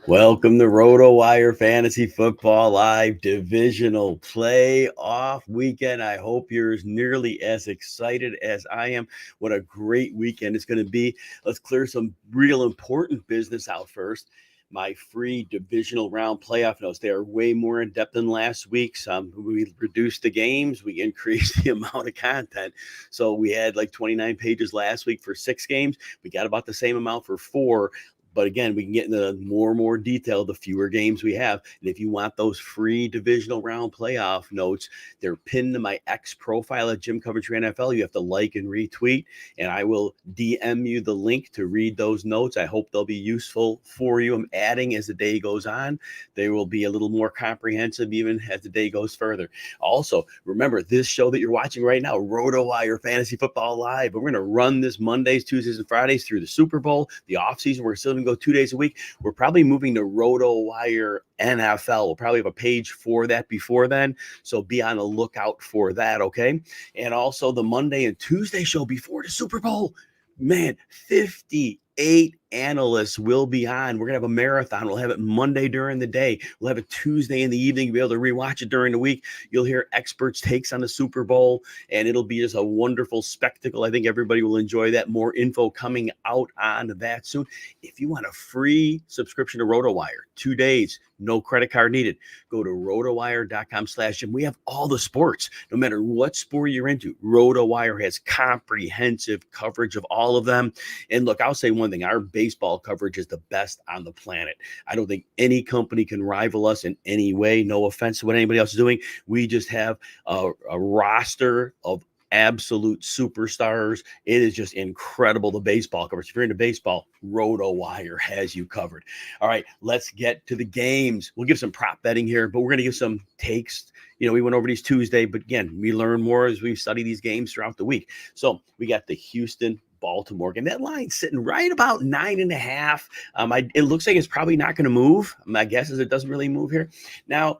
Welcome to RotoWire Fantasy Football Live Divisional Playoff Weekend. I hope you're nearly as excited as I am. What a great weekend it's going to be. Let's clear some real important business out first. My free divisional round playoff notes. They are way more in depth than last week's. We reduced the games. We increased the amount of content. So we had like 29 pages last week for 6 games. We got about the same amount for 4. But again, we can get into more and more detail the fewer games we have. And if you want those free divisional round playoff notes, they're pinned to my X profile at Jim Coventry NFL. You have to like and retweet, and I will DM you the link to read those notes. I hope they'll be useful for you. I'm adding as the day goes on. They will be a little more comprehensive even as the day goes further. Also, remember this show that you're watching right now, RotoWire Fantasy Football Live. We're going to run this Mondays, Tuesdays, and Fridays through the Super Bowl, the offseason. We're still going to go 2 days a week. We're probably moving to RotoWire NFL. We'll probably have a page for that before then. So be on the lookout for that, okay? And also the Monday and Tuesday show before the Super Bowl. Man, 58 analysts will be on. We're going to have a marathon. We'll have it Monday during the day. We'll have it Tuesday in the evening. You'll be able to rewatch it during the week. You'll hear experts' takes on the Super Bowl, and it'll be just a wonderful spectacle. I think everybody will enjoy that. More info coming out on that soon. If you want a free subscription to RotoWire, 2 days, no credit card needed, go to rotowire.com/Jim. We have all the sports, no matter what sport you're into. RotoWire has comprehensive coverage of all of them. And look, I'll say one thing. Our baseball coverage is the best on the planet. I don't think any company can rival us in any way. No offense to what anybody else is doing. We just have a roster of absolute superstars. It is just incredible, the baseball coverage. If you're into baseball, RotoWire has you covered. All right, let's get to the games. We'll give some prop betting here, but we're going to give some takes. We went over these Tuesday, but again, we learn more as we study these games throughout the week. So we got the Houston Baltimore game. That line's sitting right about 9.5. It looks like it's probably not going to move. My guess is it doesn't really move here. Now,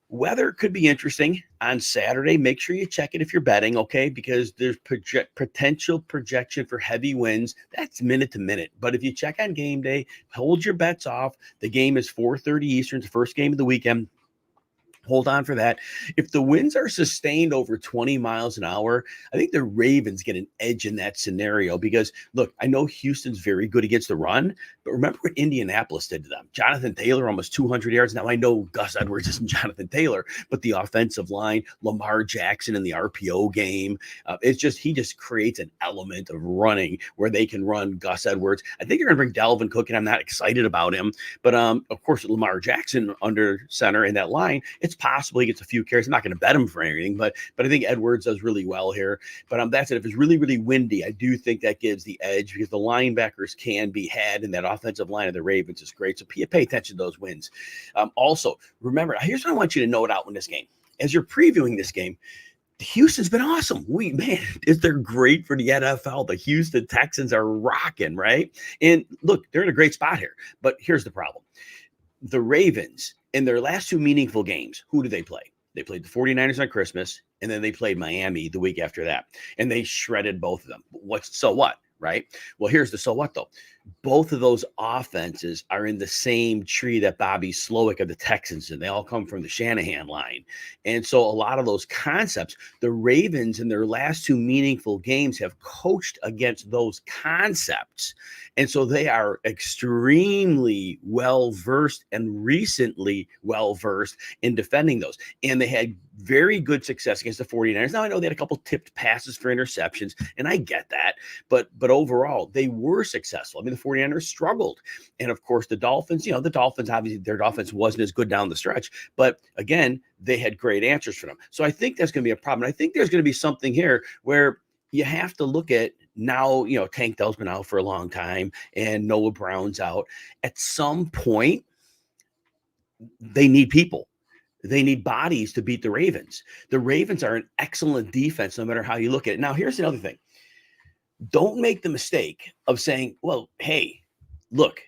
weather could be interesting on Saturday. Make sure you check it if you're betting, okay? Because there's potential projection for heavy winds. That's minute to minute. But if you check on game day, hold your bets off. The game is 4:30 Eastern, the first game of the weekend. Hold on for that. If the winds are sustained over 20 miles an hour, I think the Ravens get an edge in that scenario because, look, I know Houston's very good against the run, but remember what Indianapolis did to them. Jonathan Taylor, almost 200 yards. Now, I know Gus Edwards isn't Jonathan Taylor, but the offensive line, Lamar Jackson in the RPO game, he just creates an element of running where they can run Gus Edwards. I think they're going to bring Dalvin Cook, and I'm not excited about him. But, of course, Lamar Jackson under center in that line, it's possible he gets a few carries. I'm not going to bet him for anything, but I think Edwards does really well here. But that's it. If it's really, really windy, I do think that gives the edge because the linebackers can be had, and that offensive line of the Ravens is great. So pay attention to those wins. Also, remember, here's what I want you to note out in this game. As you're previewing this game, Houston's been awesome. They're great for the NFL. The Houston Texans are rocking, right? And look, they're in a great spot here. But here's the problem. The Ravens, in their last 2 meaningful games, who do they play? They played the 49ers on Christmas, and then they played Miami the week after that. And they shredded both of them. So what, right? Well, here's the so what, though. Both of those offenses are in the same tree that Bobby Slowick of the Texans did. They all come from the Shanahan line. And so a lot of those concepts, the Ravens in their last 2 meaningful games have coached against those concepts. And so they are extremely well-versed and recently well-versed in defending those. And they had very good success against the 49ers. Now, I know they had a couple tipped passes for interceptions, and I get that. But overall, they were successful. I mean, the 49ers struggled. And, of course, the Dolphins, obviously, their offense wasn't as good down the stretch. But, again, they had great answers for them. So I think that's going to be a problem. I think there's going to be something here where you have to look at now, Tank Dell's been out for a long time and Noah Brown's out. At some point, they need people. They need bodies to beat the Ravens. The Ravens are an excellent defense no matter how you look at it. Now, here's another thing. Don't make the mistake of saying, well, hey, look,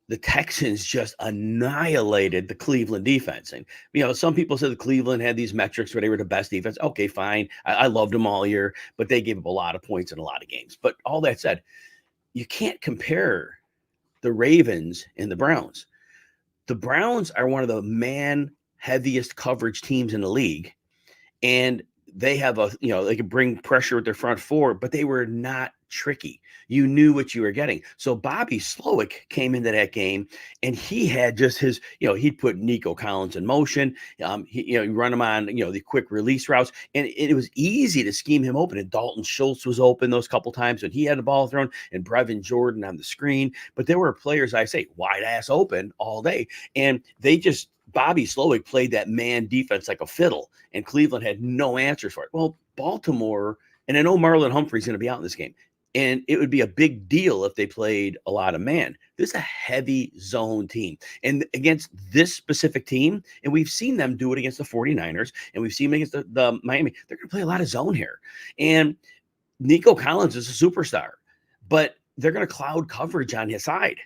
the Texans just annihilated the Cleveland defense. And, some people said the Cleveland had these metrics where they were the best defense. Okay, fine. I loved them all year, but they gave up a lot of points in a lot of games. But all that said, you can't compare the Ravens and the Browns. The Browns are one of the man heaviest coverage teams in the league. And they have they can bring pressure with their front four, but they were not tricky. You knew what you were getting. So Bobby Slowick came into that game and he had just his, he'd put Nico Collins in motion. He run him on, the quick release routes. And it was easy to scheme him open. And Dalton Schultz was open those couple times when he had the ball thrown, and Brevin Jordan on the screen. But there were players, I say, wide ass open all day. And Bobby Slowick played that man defense like a fiddle, and Cleveland had no answers for it. Well, Baltimore, and I know Marlon Humphrey's going to be out in this game, and it would be a big deal if they played a lot of man. This is a heavy zone team. And against this specific team, and we've seen them do it against the 49ers, and we've seen them against the Miami, they're going to play a lot of zone here. And Nico Collins is a superstar, but they're going to cloud coverage on his side.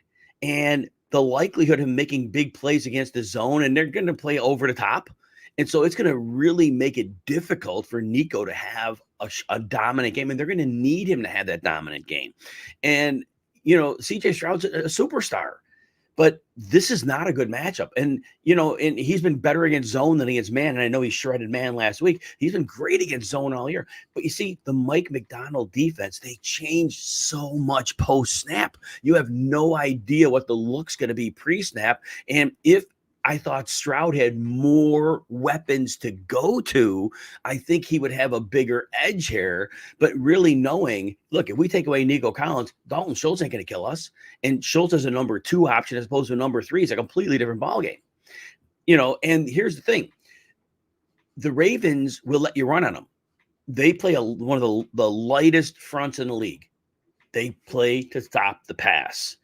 And the likelihood of him making big plays against the zone, and they're going to play over the top. And so it's going to really make it difficult for Nico to have a dominant game, and they're going to need him to have that dominant game. And, CJ Stroud's a superstar, but this is not a good matchup. And, and he's been better against zone than against man. And I know he shredded man last week. He's been great against zone all year. But you see, the Mike McDonald defense, they changed so much post-snap. You have no idea what the look's going to be pre-snap. And if I thought Stroud had more weapons to go to, I think he would have a bigger edge here. But really knowing, look, if we take away Nico Collins, Dalton Schultz ain't going to kill us. And Schultz is a number 2 option as opposed to a number 3. It's a completely different ballgame. And here's the thing. The Ravens will let you run on them. They play one of the lightest fronts in the league. They play to stop the pass.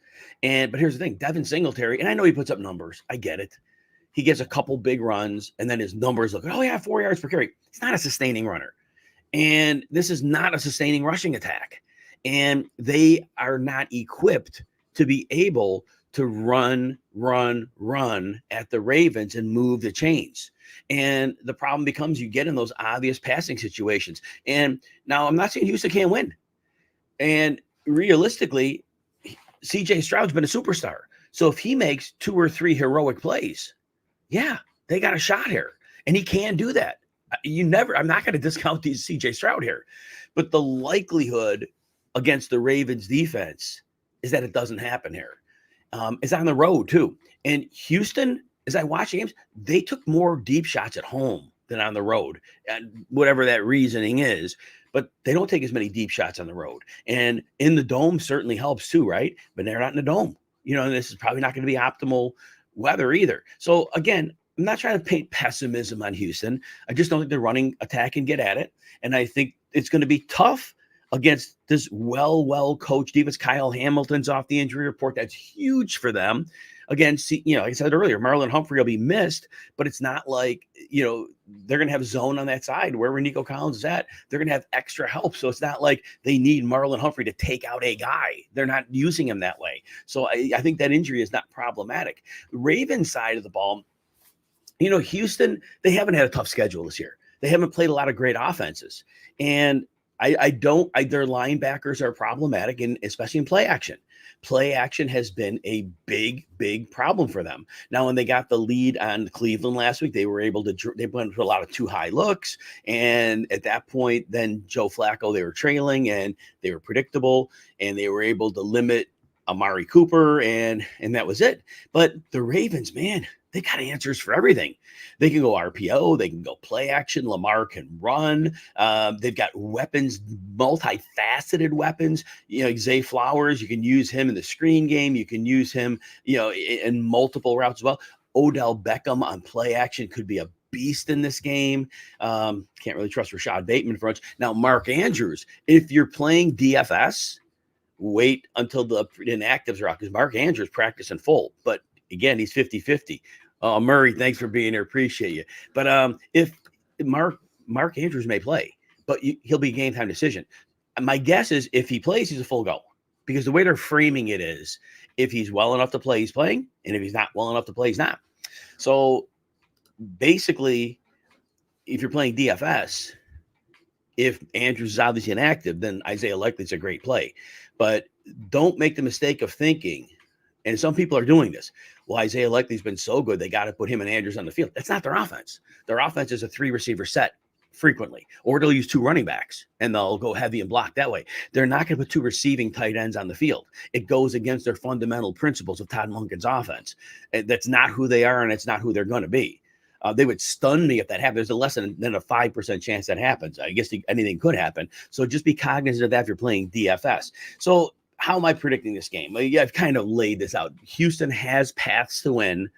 But here's the thing, Devin Singletary, and I know he puts up numbers. I get it. He gets a couple big runs, and then his numbers look, 4 yards per carry. He's not a sustaining runner. And this is not a sustaining rushing attack. And they are not equipped to be able to run at the Ravens and move the chains. And the problem becomes you get in those obvious passing situations. And now I'm not saying Houston can't win. And realistically, CJ Stroud's been a superstar. So if he makes 2 or 3 heroic plays, yeah, they got a shot here. And he can do that. I'm not going to discount these CJ Stroud here. But the likelihood against the Ravens defense is that it doesn't happen here. It's on the road too. And Houston, as I watch games, they took more deep shots at home than on the road, and whatever that reasoning is. But they don't take as many deep shots on the road. And in the dome certainly helps too, right? But they're not in the dome. And this is probably not going to be optimal weather either. So again, I'm not trying to paint pessimism on Houston. I just don't think the running attack can get at it. And I think it's going to be tough against this well coached defense. Kyle Hamilton's off the injury report. That's huge for them. Again, like I said earlier, Marlon Humphrey will be missed, but it's not like, they're going to have zone on that side wherever Nico Collins is at. They're going to have extra help. So it's not like they need Marlon Humphrey to take out a guy. They're not using him that way. So I think that injury is not problematic. The Ravens side of the ball, Houston, they haven't had a tough schedule this year. They haven't played a lot of great offenses. And their linebackers are problematic, and especially in play action. Play action has been a big problem for them. Now, when they got the lead on Cleveland last week, they went to a lot of too high looks. And at that point, then Joe Flacco, they were trailing and they were predictable, and they were able to limit Amari Cooper, and that was it. But the Ravens, man, they got answers for everything. They can go RPO. They can go play action. Lamar can run. They've got weapons, multifaceted weapons. Zay Flowers, you can use him in the screen game. You can use him, in multiple routes as well. Odell Beckham on play action could be a beast in this game. Can't really trust Rashad Bateman for much. Now, Mark Andrews, if you're playing DFS, wait until the inactives are out, because Mark Andrews practicing full. But again, he's 50-50. Murray, thanks for being here. Appreciate you. But if Mark Andrews may play, but he'll be game time decision. My guess is if he plays, he's a full go, because the way they're framing it is if he's well enough to play, he's playing. And if he's not well enough to play, he's not. So basically, if you're playing DFS, if Andrews is obviously inactive, then Isaiah Likely's a great play. But don't make the mistake of thinking, And some people are doing this. Well, Isaiah Likely's been so good, they got to put him and Andrews on the field. That's not their offense. Their offense is a 3-receiver set frequently, or they'll use 2 running backs and they'll go heavy and block that way. They're not going to put 2 receiving tight ends on the field. It goes against their fundamental principles of Todd Monken's offense. That's not who they are, and it's not who they're going to be. They would stun me if that happened. There's a less than a 5% chance that happens. I guess anything could happen. So just be cognizant of that if you're playing DFS. So how am I predicting this game? Well, yeah, I've kind of laid this out. Houston has paths to win,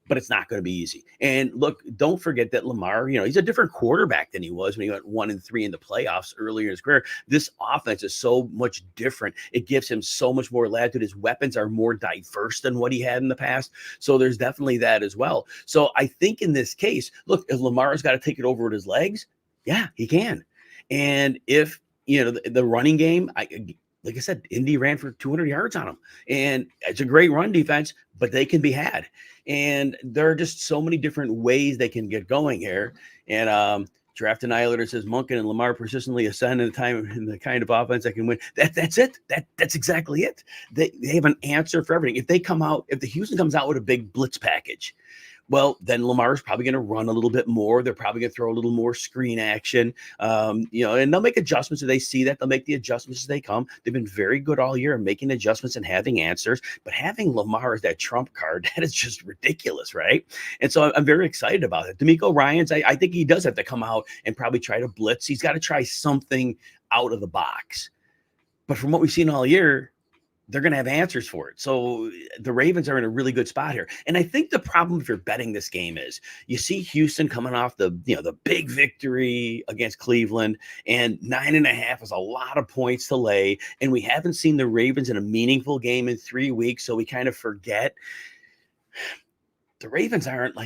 but it's not going to be easy. And look, don't forget that Lamar, he's a different quarterback than he was when he went 1-3 in the playoffs earlier in his career. This offense is so much different. It gives him so much more latitude. His weapons are more diverse than what he had in the past. So there's definitely that as well. So I think in this case, look, if Lamar's got to take it over with his legs, yeah, he can. And if, the running game, like I said, Indy ran for 200 yards on them, and it's a great run defense, but they can be had. And there are just so many different ways they can get going here. And Draft Annihilator says Monken and Lamar persistently ascend in the kind of offense that can win. That's it. That's exactly it. They have an answer for everything. If the Houston comes out with a big blitz package, well, then Lamar's probably going to run a little bit more. They're probably going to throw a little more screen action, and they'll make adjustments if they see that. They'll make the adjustments as they come. They've been very good all year at making adjustments and having answers, but having Lamar as that trump card, that is just ridiculous, right? And so I'm very excited about it. DeMeco Ryans, I think he does have to come out and probably try to blitz. He's got to try something out of the box. But from what we've seen all year, they're going to have answers for it. So the Ravens are in a really good spot here. And I think the problem if you're betting this game is you see Houston coming off the big victory against Cleveland, and 9.5 is a lot of points to lay. And we haven't seen the Ravens in a meaningful game in 3 weeks. So we kind of forget the Ravens aren't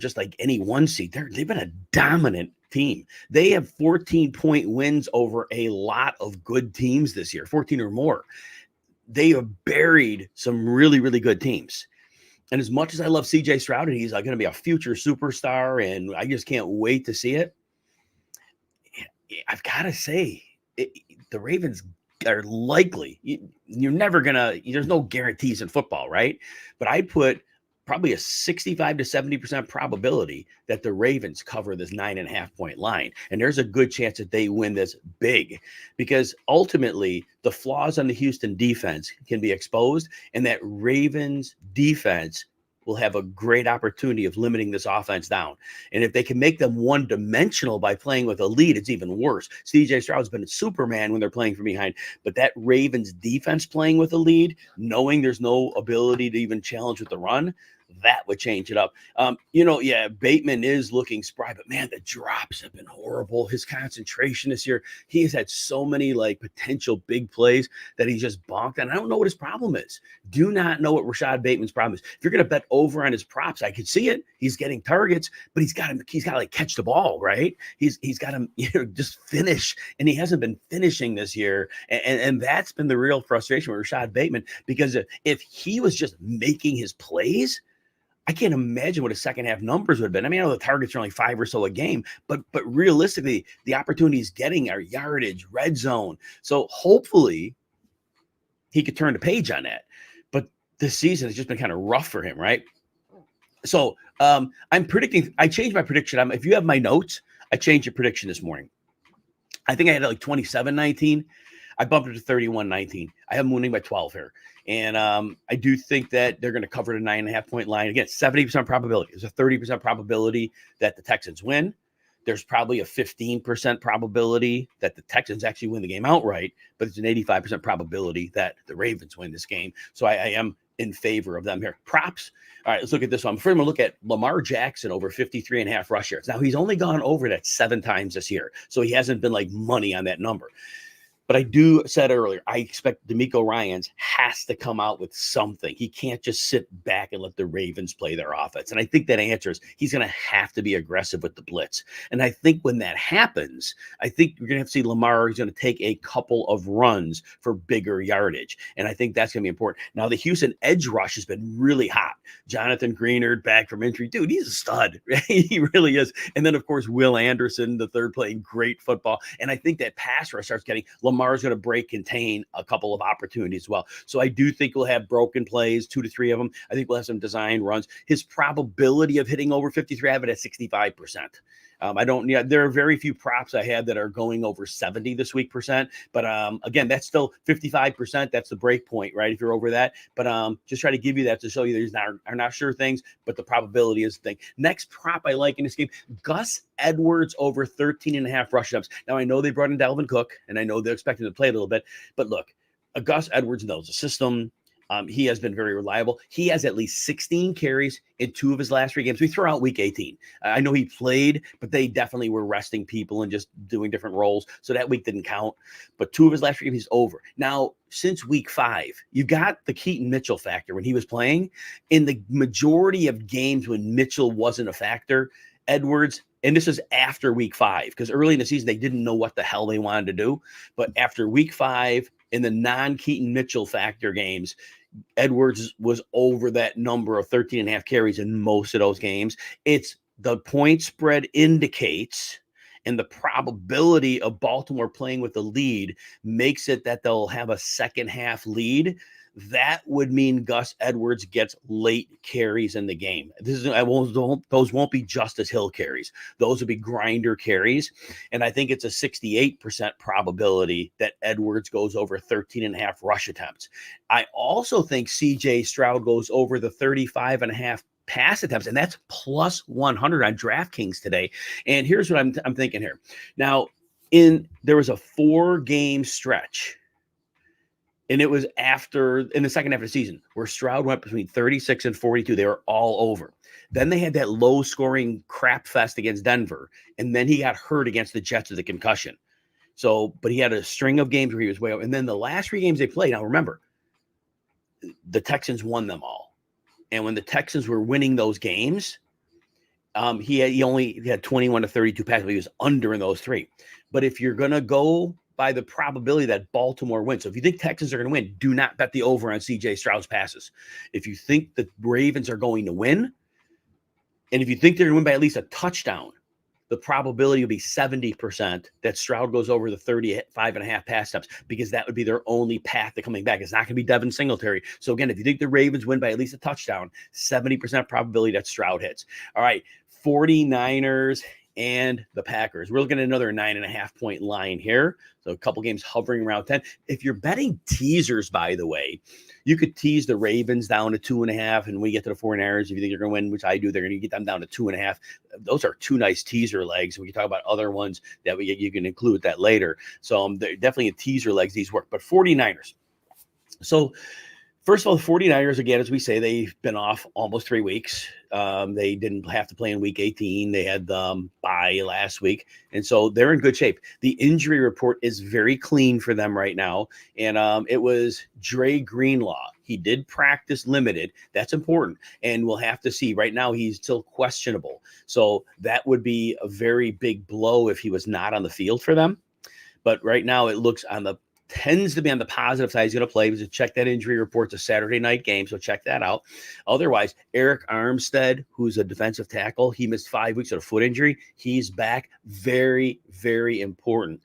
just like any one seed. They've been a dominant team. They have 14-point wins over a lot of good teams this year, 14 or more. They have buried some really, really good teams. And as much as I love CJ Stroud, and he's going to be a future superstar, and I just can't wait to see it, I've got to say, the Ravens are likely, you're never going to, there's no guarantees in football, right? But I'd put probably a 65 to 70% probability that the Ravens cover this 9.5-point line. And there's a good chance that they win this big, because ultimately the flaws on the Houston defense can be exposed, and that Ravens defense will have a great opportunity of limiting this offense down. And if they can make them one-dimensional by playing with a lead, it's even worse. CJ Stroud's been a Superman when they're playing from behind, but that Ravens defense playing with a lead, knowing there's no ability to even challenge with the run, that would change it up. Bateman is looking spry, but man, the drops have been horrible. His concentration this year, he has had so many potential big plays that he's just bonked. And I don't know what his problem is. Do not know what Rashad Bateman's problem is. If you're going to bet over on his props, I could see it. He's getting targets, but he's got to catch the ball, right? He's got to just finish, and he hasn't been finishing this year. And that's been the real frustration with Rashad Bateman, because if he was just making his plays, I can't imagine what his second half numbers would have been. I mean, I know the targets are only 5 or so a game, but realistically, the opportunities getting are yardage, red zone. So hopefully he could turn the page on that. But this season has just been kind of rough for him, right? So I'm predicting. I changed my prediction. If you have my notes, I changed your prediction this morning. I think I had 27-19. I bumped it to 31-19. I have them winning by 12 here. And I do think that they're going to cover the 9.5-point line. Again, 70% probability. There's a 30% probability that the Texans win. There's probably a 15% probability that the Texans actually win the game outright, but it's an 85% probability that the Ravens win this game. So I am in favor of them here. Props. All right, let's look at this one. First, I'm going to look at Lamar Jackson over 53.5 rush yards. Now, he's only gone over that 7 times this year, so he hasn't been money on that number. But I said earlier, I expect DeMeco Ryans has to come out with something. He can't just sit back and let the Ravens play their offense. And I think that answers, he's going to have to be aggressive with the blitz. And I think when that happens, I think you're going to have to see Lamar. He's going to take a couple of runs for bigger yardage. And I think that's going to be important. Now, the Houston edge rush has been really hot. Jonathan Greenard back from injury. Dude, he's a stud. Right? He really is. And then, of course, Will Anderson, the third, playing great football. And I think that pass rush starts getting Lamar Lamar's going to break contain a couple of opportunities as well. So I do think we'll have broken plays, 2 to 3 of them. I think we'll have some design runs. His probability of hitting over 53, I have it at 65%. There are very few props I have that are going over 70 this week percent, but again, that's still 55%. That's the break point, right? If you're over that, but just try to give you that to show you these are not sure things, but the probability is the thing. Next prop I like in this game, Gus Edwards over 13.5 rush attempts. Now I know they brought in Dalvin Cook, and I know they're expecting to play a little bit, but look, Gus Edwards knows the system. He has been very reliable. He has at least 16 carries in 2 of his last 3 games. We throw out week 18. I know he played, but they definitely were resting people and just doing different roles. So that week didn't count. But 2 of his last 3 games, he's over. Now, since week 5, you got the Keaton Mitchell factor when he was playing. In the majority of games when Mitchell wasn't a factor, Edwards, and this is after week 5, because early in the season, they didn't know what the hell they wanted to do. But after week 5, in the non-Keaton Mitchell factor games, Edwards was over that number of 13.5 carries in most of those games. It's the point spread indicates, and the probability of Baltimore playing with the lead makes it that they'll have a second half lead. That would mean Gus Edwards gets late carries in the game. Those won't be Justice Hill carries. Those would be grinder carries. And I think it's a 68% probability that Edwards goes over 13.5 rush attempts. I also think CJ Stroud goes over the 35.5 pass attempts, and that's plus 100 on DraftKings today. And here's what I'm thinking here. Now, there was a 4-game stretch, and it was in the second half of the season, where Stroud went between 36 and 42. They were all over. Then they had that low-scoring crap fest against Denver, and then he got hurt against the Jets with a concussion. But he had a string of games where he was way up. And then the last 3 games they played, now remember, the Texans won them all. And when the Texans were winning those games, he only had 21 to 32 passes, but he was under in those 3. But if you're going to go by the probability that Baltimore wins, so if you think Texans are going to win, do not bet the over on CJ Stroud's passes. If you think the Ravens are going to win, and if you think they're going to win by at least a touchdown, the probability will be 70% that Stroud goes over the 35.5 pass attempts, because that would be their only path to coming back. It's not going to be Devin Singletary. So again, if you think the Ravens win by at least a touchdown, 70% probability that Stroud hits. All right, 49ers and the Packers. We're looking at another 9.5-point line here. So a couple games hovering around 10. If you're betting teasers, by the way, you could tease the Ravens down to 2.5, and we get to the 49ers. If you think they're going to win, which I do, they're going to get them down to 2.5. Those are 2 nice teaser legs. We can talk about other ones that you can include that later. So they're definitely a teaser legs. These work, but 49ers. So first of all, the 49ers, again, as we say, they've been off almost 3 weeks. They didn't have to play in week 18. They had bye last week. And so they're in good shape. The injury report is very clean for them right now. And it was Dre Greenlaw. He did practice limited. That's important. And we'll have to see. Right now, he's still questionable. So that would be a very big blow if he was not on the field for them. But right now, it looks tends to be on the positive side. He's going to play. Because check that injury report. It's a Saturday night game, so check that out. Otherwise, Eric Armstead, who's a defensive tackle, he missed 5 weeks of a foot injury. He's back. Very, very important.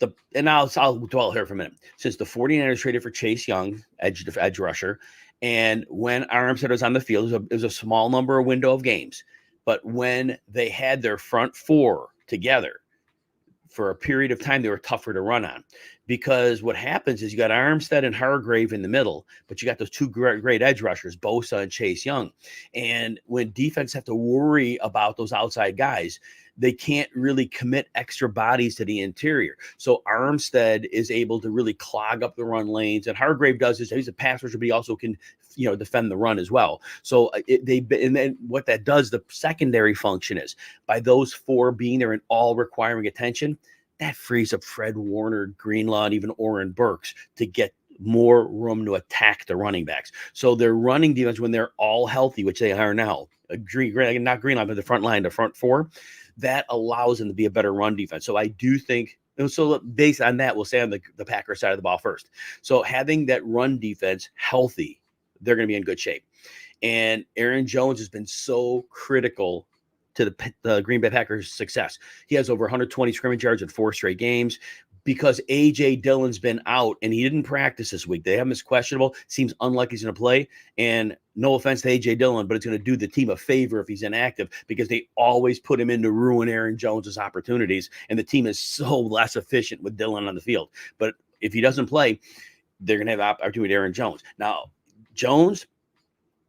I'll dwell here for a minute. Since the 49ers traded for Chase Young, edge rusher, and when Armstead was on the field, it was a small window of games. But when they had their front 4 together, for a period of time, they were tougher to run on, because what happens is you got Armstead and Hargrave in the middle, but you got those 2 great edge rushers, Bosa and Chase Young. And when defense have to worry about those outside guys, they can't really commit extra bodies to the interior. So Armstead is able to really clog up the run lanes, and Hargrave does is he's a pass rusher, but he also can defend the run as well. So and then what that does, the secondary function is, by those 4 being there and all requiring attention, that frees up Fred Warner, Greenlaw, and even Oren Burks to get more room to attack the running backs. So their running defense, when they're all healthy, which they are now, not Greenlaw, but the front line, the front 4, that allows them to be a better run defense. So I do think, so based on that, we'll say on the Packers side of the ball first. So having that run defense healthy, they're going to be in good shape. And Aaron Jones has been so critical to the Green Bay Packers' success. He has over 120 scrimmage yards in 4 straight games. because A.J. Dillon's been out and he didn't practice this week. They have him as questionable. Seems unlikely he's going to play. And no offense to A.J. Dillon, but it's going to do the team a favor if he's inactive because they always put him in to ruin Aaron Jones's opportunities. And the team is so less efficient with Dillon on the field. But if he doesn't play, they're going to have opportunity with Aaron Jones. Now, Jones,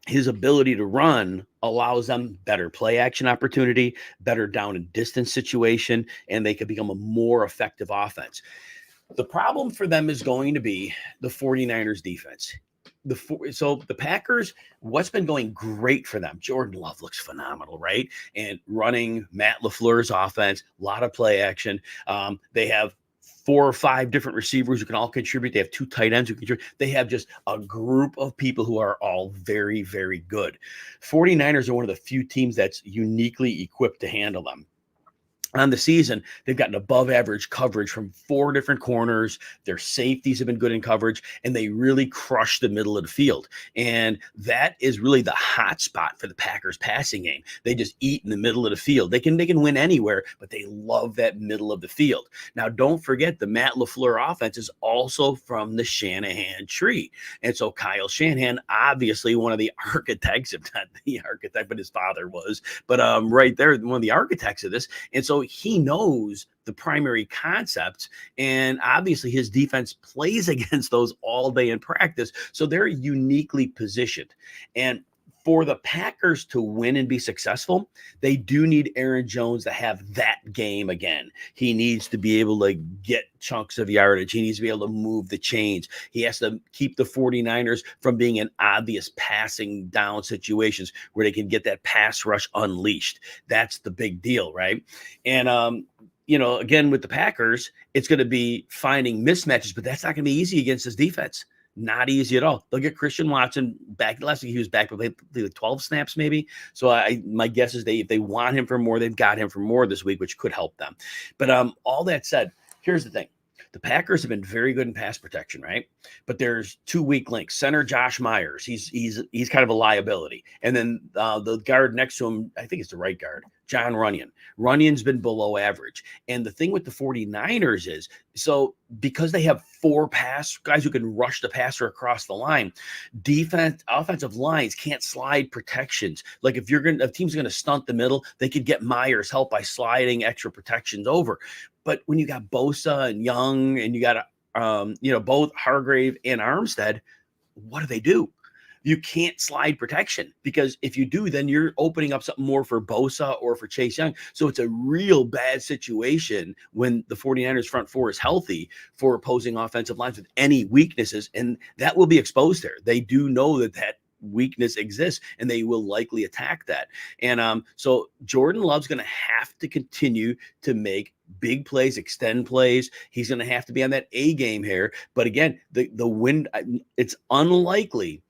his ability to run allows them better play action opportunity, better down and distance situation, and they could become a more effective offense. The problem for them is going to be the 49ers defense. So the Packers, what's been going great for them? Jordan Love looks phenomenal, right? And running Matt LaFleur's offense, a lot of play action. They have 4 or 5 different receivers who can all contribute. They have 2 tight ends who contribute. They have just a group of people who are all very, very good. 49ers are one of the few teams that's uniquely equipped to handle them. On the season, they've gotten above average coverage from 4 different corners. Their safeties have been good in coverage, and they really crush the middle of the field. And that is really the hot spot for the Packers passing game. They just eat in the middle of the field. They can win anywhere, but they love that middle of the field. Now, don't forget the Matt LaFleur offense is also from the Shanahan tree. And so Kyle Shanahan, obviously one of the architects, if not the architect, but his father was, but right there, one of the architects of this. And so he knows the primary concepts, and obviously his defense plays against those all day in practice. So they're uniquely positioned. And for the Packers to win and be successful, they do need Aaron Jones to have that game again. He needs to be able to get chunks of yardage. He needs to be able to move the chains. He has to keep the 49ers from being in obvious passing down situations where they can get that pass rush unleashed. That's the big deal, right? And, again, with the Packers, it's going to be finding mismatches, but that's not going to be easy against this defense. Not easy at all. They'll get Christian Watson back. Last week he was back, but they 12 snaps maybe. So my guess is if they want him for more, they've got him for more this week, which could help them. But all that said, here's the thing. The Packers have been very good in pass protection, right? But there's 2 weak links. Center Josh Myers, he's kind of a liability. And then the guard next to him, I think it's the right guard, John Runyon. Runyon's been below average. And the thing with the 49ers is, so because they have 4 pass guys who can rush the passer across the line, offensive lines can't slide protections. Like if team's going to stunt the middle, they could get Myers help by sliding extra protections over. But when you got Bosa and Young and you got, both Hargrave and Armstead, what do? You can't slide protection because if you do, then you're opening up something more for Bosa or for Chase Young. So it's a real bad situation when the 49ers front 4 is healthy for opposing offensive lines with any weaknesses. And that will be exposed there. They do know that weakness exists and they will likely attack that. And so Jordan Love's going to have to continue to make big plays, extend plays. He's going to have to be on that A game here. But again, the wind, it's unlikely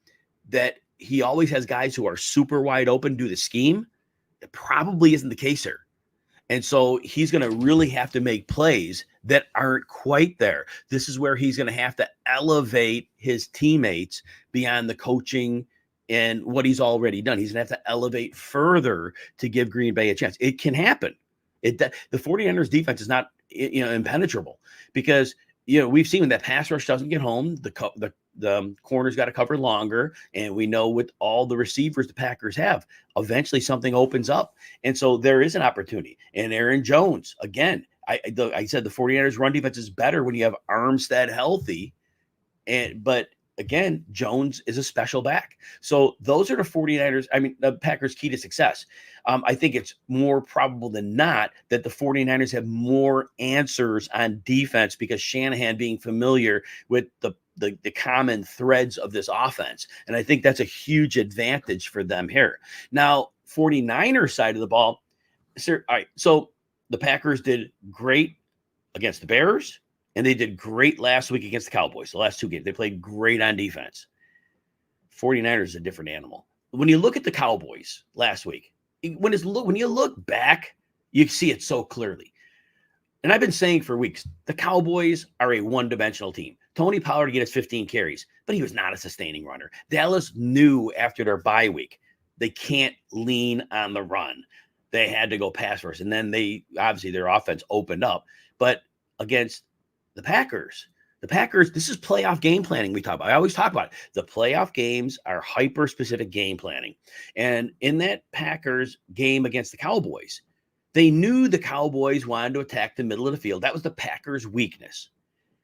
that he always has guys who are super wide open due to scheme. It probably isn't the case here. And so he's going to really have to make plays that aren't quite there. This is where he's going to have to elevate his teammates beyond the coaching and what he's already done. He's going to have to elevate further to give Green Bay a chance. It can happen. The 49ers defense is not impenetrable because we've seen when that pass rush doesn't get home, the corner's got to cover longer, and we know with all the receivers the Packers have, eventually something opens up, and so there is an opportunity. And Aaron Jones, again, I said the 49ers run defense is better when you have Armstead healthy, but again, Jones is a special back. So those are the 49ers. The Packers' key to success. I think it's more probable than not that the 49ers have more answers on defense because Shanahan being familiar with the common threads of this offense. And I think that's a huge advantage for them here. Now, 49ers side of the ball, sir. All right. So the Packers did great against the Bears. And they did great last week against the Cowboys. The last 2 games, they played great on defense. 49ers is a different animal. When you look at the Cowboys last week, when you look back, you see it so clearly. And I've been saying for weeks, the Cowboys are a one-dimensional team. Tony Pollard gets 15 carries, but he was not a sustaining runner. Dallas knew after their bye week, they can't lean on the run. They had to go pass first. And then obviously their offense opened up. But against The Packers, this is playoff game planning we talk about. I always talk about it. The playoff games are hyper-specific game planning. And in that Packers game against the Cowboys, they knew the Cowboys wanted to attack the middle of the field. That was the Packers' weakness.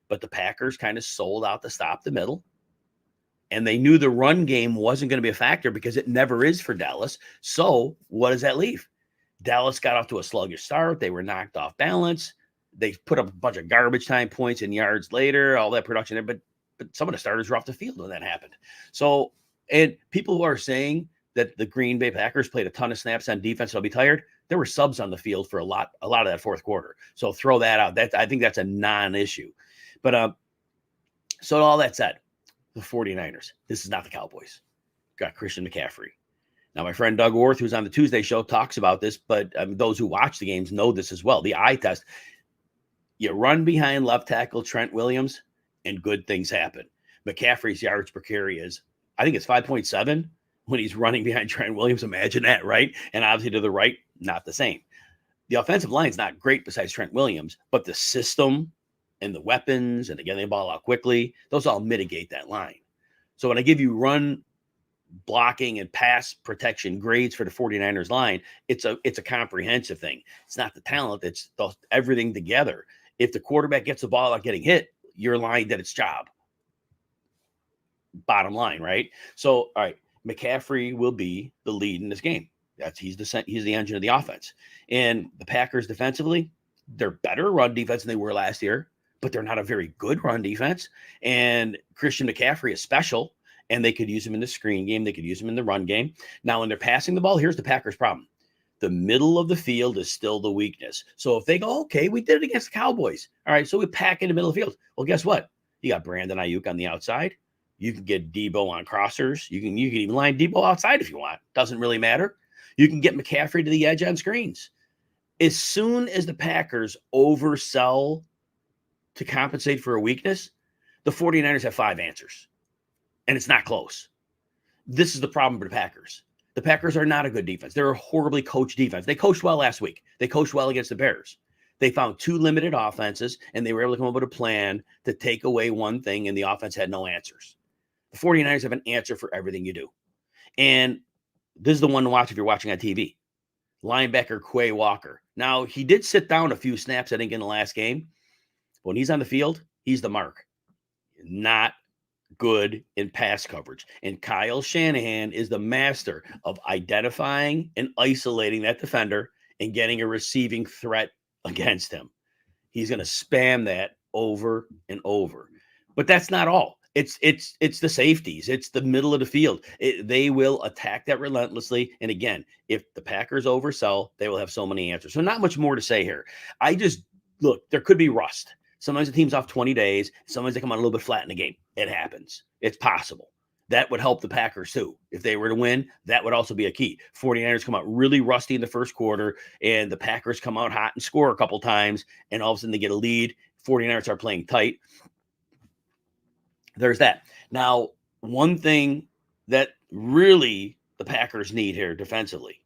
But the Packers kind of sold out to stop the middle. And they knew the run game wasn't going to be a factor because it never is for Dallas. So what does that leave? Dallas got off to a sluggish start. They were knocked off balance. They put up a bunch of garbage time points and yards later, all that production there. But some of the starters were off the field when that happened. So, and people who are saying that the Green Bay Packers played a ton of snaps on defense, they'll be tired. There were subs on the field for a lot of that fourth quarter. So throw that out. I think that's a non-issue. But so all that said, the 49ers, this is not the Cowboys. Got Christian McCaffrey. Now, my friend Doug Orth, who's on the Tuesday show, talks about this, but those who watch the games know this as well. The eye test, you run behind left tackle Trent Williams, and good things happen. McCaffrey's yards per carry is, I think it's 5.7 when he's running behind Trent Williams. Imagine that, right? And obviously to the right, not the same. The offensive line's not great besides Trent Williams, but the system and the weapons, and again, they ball out quickly, those all mitigate that line. So when I give you run blocking and pass protection grades for the 49ers line, it's a comprehensive thing. It's not the talent, it's everything together. If the quarterback gets the ball out getting hit, your line did its job. Bottom line, right? So, all right, McCaffrey will be the lead in this game. He's the engine of the offense. And the Packers defensively, they're better run defense than they were last year, but they're not a very good run defense. And Christian McCaffrey is special, and they could use him in the screen game. They could use him in the run game. Now, when they're passing the ball, here's the Packers' problem. The middle of the field is still the weakness. So if they go, okay, we did it against the Cowboys. All right, so we pack in the middle of the field. Well, guess what? You got Brandon Ayuk on the outside. You can get Debo on crossers. You can even line Debo outside if you want. Doesn't really matter. You can get McCaffrey to the edge on screens. As soon as the Packers oversell to compensate for a weakness, the 49ers have 5 answers. And it's not close. This is the problem for the Packers. The Packers are not a good defense. They're a horribly coached defense. They coached well last week. They coached well against the Bears. They found 2 limited offenses, and they were able to come up with a plan to take away one thing, and the offense had no answers. The 49ers have an answer for everything you do. And this is the one to watch if you're watching on TV. Linebacker Quay Walker. Now, he did sit down a few snaps, I think, in the last game. When he's on the field, he's the mark. Not good in pass coverage. And Kyle Shanahan is the master of identifying and isolating that defender and getting a receiving threat against him. He's going to spam that over and over. But that's not all. It's the safeties. It's the middle of the field. They will attack that relentlessly. And again, if the Packers oversell, they will have so many answers. So not much more to say here. Look, there could be rust. Sometimes the team's off 20 days. Sometimes they come out a little bit flat in the game. It happens. It's possible. That would help the Packers too. If they were to win, that would also be a key. 49ers come out really rusty in the first quarter, and the Packers come out hot and score a couple times, and all of a sudden they get a lead. 49ers are playing tight. There's that. Now, one thing that really the Packers need here defensively.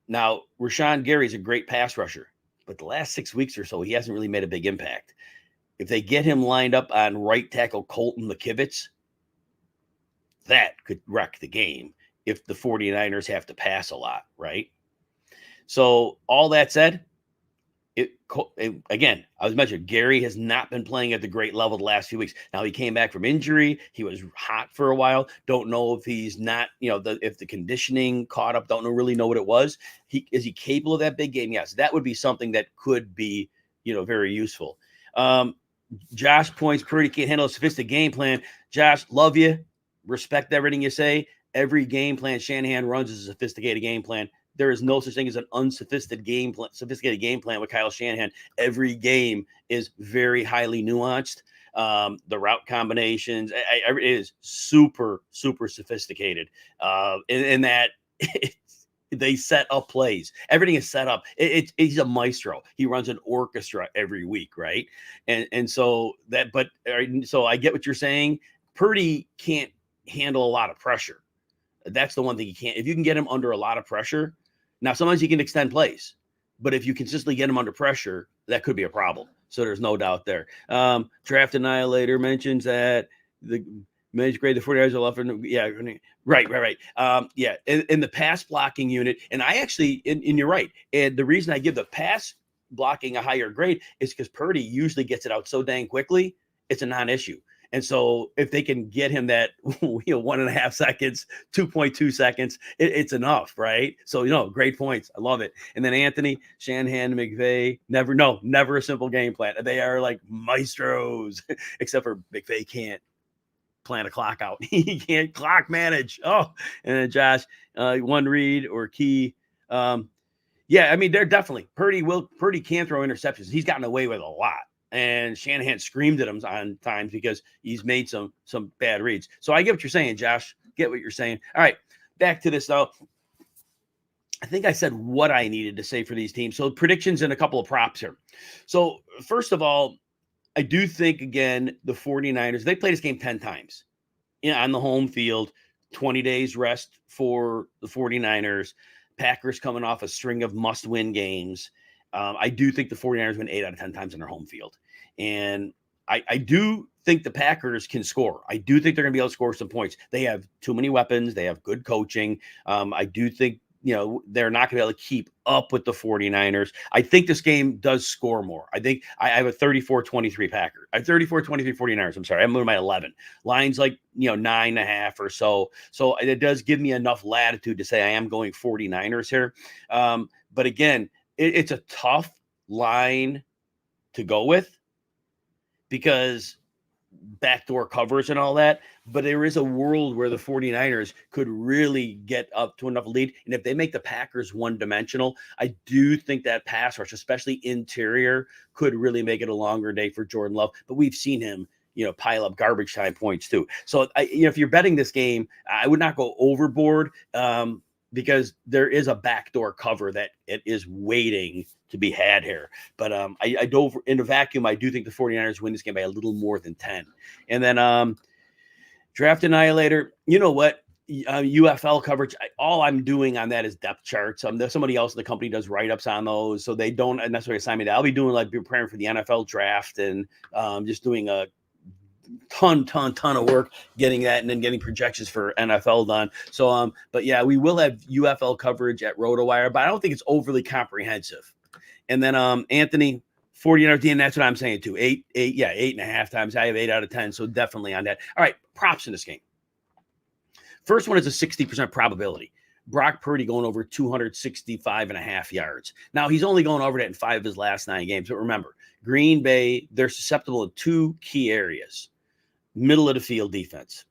Now, Rashawn Gary's a great pass rusher, but the last 6 weeks or so, he hasn't really made a big impact. If they get him lined up on right tackle Colton McKivitz, that could wreck the game if the 49ers have to pass a lot, right? So all that said, again, I was mentioning Gary has not been playing at the great level the last few weeks. Now he came back from injury. He was hot for a while. Don't know if he's not, if the conditioning caught up. Don't really know what it was. Is he capable of that big game? Yes, that would be something that could be, very useful. Josh points, Purdy can't handle a sophisticated game plan. Josh, love you. Respect everything you say. Every game plan Shanahan runs is a sophisticated game plan. There is no such thing as an unsophisticated game plan with Kyle Shanahan. Every game is very highly nuanced. The route combinations, it is super, super sophisticated. In that they set up plays. Everything is set up. He's a maestro. He runs an orchestra every week, right? And so so I get what you're saying. Purdy can't handle a lot of pressure. That's the one thing he can't. If you can get him under a lot of pressure, now sometimes he can extend plays, But if you consistently get him under pressure, that could be a problem. So there's no doubt there. Draft Annihilator mentions that the managed grade, the 49ers are often, yeah, right. Yeah, in the pass blocking unit, and I actually, and you're right. And the reason I give the pass blocking a higher grade is because Purdy usually gets it out so dang quickly, it's a non-issue. And so if they can get him that 1.5 seconds, 2.2 seconds, it's enough, right? So great points. I love it. And then Anthony, Shanahan, McVay, never a simple game plan. They are like maestros, except for McVay can't plan a clock out. He can't clock manage. Oh, and then Josh, one read or key. Yeah, I mean, they're definitely Purdy can throw interceptions. He's gotten away with a lot. And Shanahan screamed at him on times because he's made some bad reads. So I get what you're saying, Josh. Get what you're saying. All right, back to this, though. I think I said what I needed to say for these teams. So predictions and a couple of props here. So first of all, I do think, again, the 49ers, they played this game 10 times on the home field, 20 days rest for the 49ers. Packers coming off a string of must-win games. I do think the 49ers win 8 out of 10 times in their home field. And I do think the Packers can score. I do think they're going to be able to score some points. They have too many weapons. They have good coaching. I do think, they're not going to be able to keep up with the 49ers. I think this game does score more. I think I have a 34-23 Packers. I have 34-23 49ers. I'm sorry. I'm moving my 11. Line's like, 9.5 or so. So it does give me enough latitude to say I am going 49ers here. But again, it's a tough line to go with because backdoor covers and all that, but there is a world where the 49ers could really get up to enough lead. And if they make the Packers one-dimensional, I do think that pass rush, especially interior, could really make it a longer day for Jordan Love. But we've seen him, pile up garbage time points too. So, if you're betting this game, I would not go overboard because there is a backdoor cover that it is waiting to be had here. But I dove in a vacuum. I do think the 49ers win this game by a little more than 10. And then Draft Annihilator, you know what? UFL coverage, all I'm doing on that is depth charts. Somebody else in the company does write-ups on those, so they don't necessarily assign me that. I'll be doing preparing for the NFL draft and just doing a ton of work getting that and then getting projections for NFL done. So, but yeah, we will have UFL coverage at RotoWire, but I don't think it's overly comprehensive. And then, Anthony, 49ers, and that's what I'm saying too. 8.5 times. I have 8 out of 10. So definitely on that. All right. Props in this game. First one is a 60% probability. Brock Purdy going over 265.5 yards. Now, he's only going over that in 5 of his last 9 games. But remember, Green Bay, they're susceptible in 2 key areas. Middle of the field defense.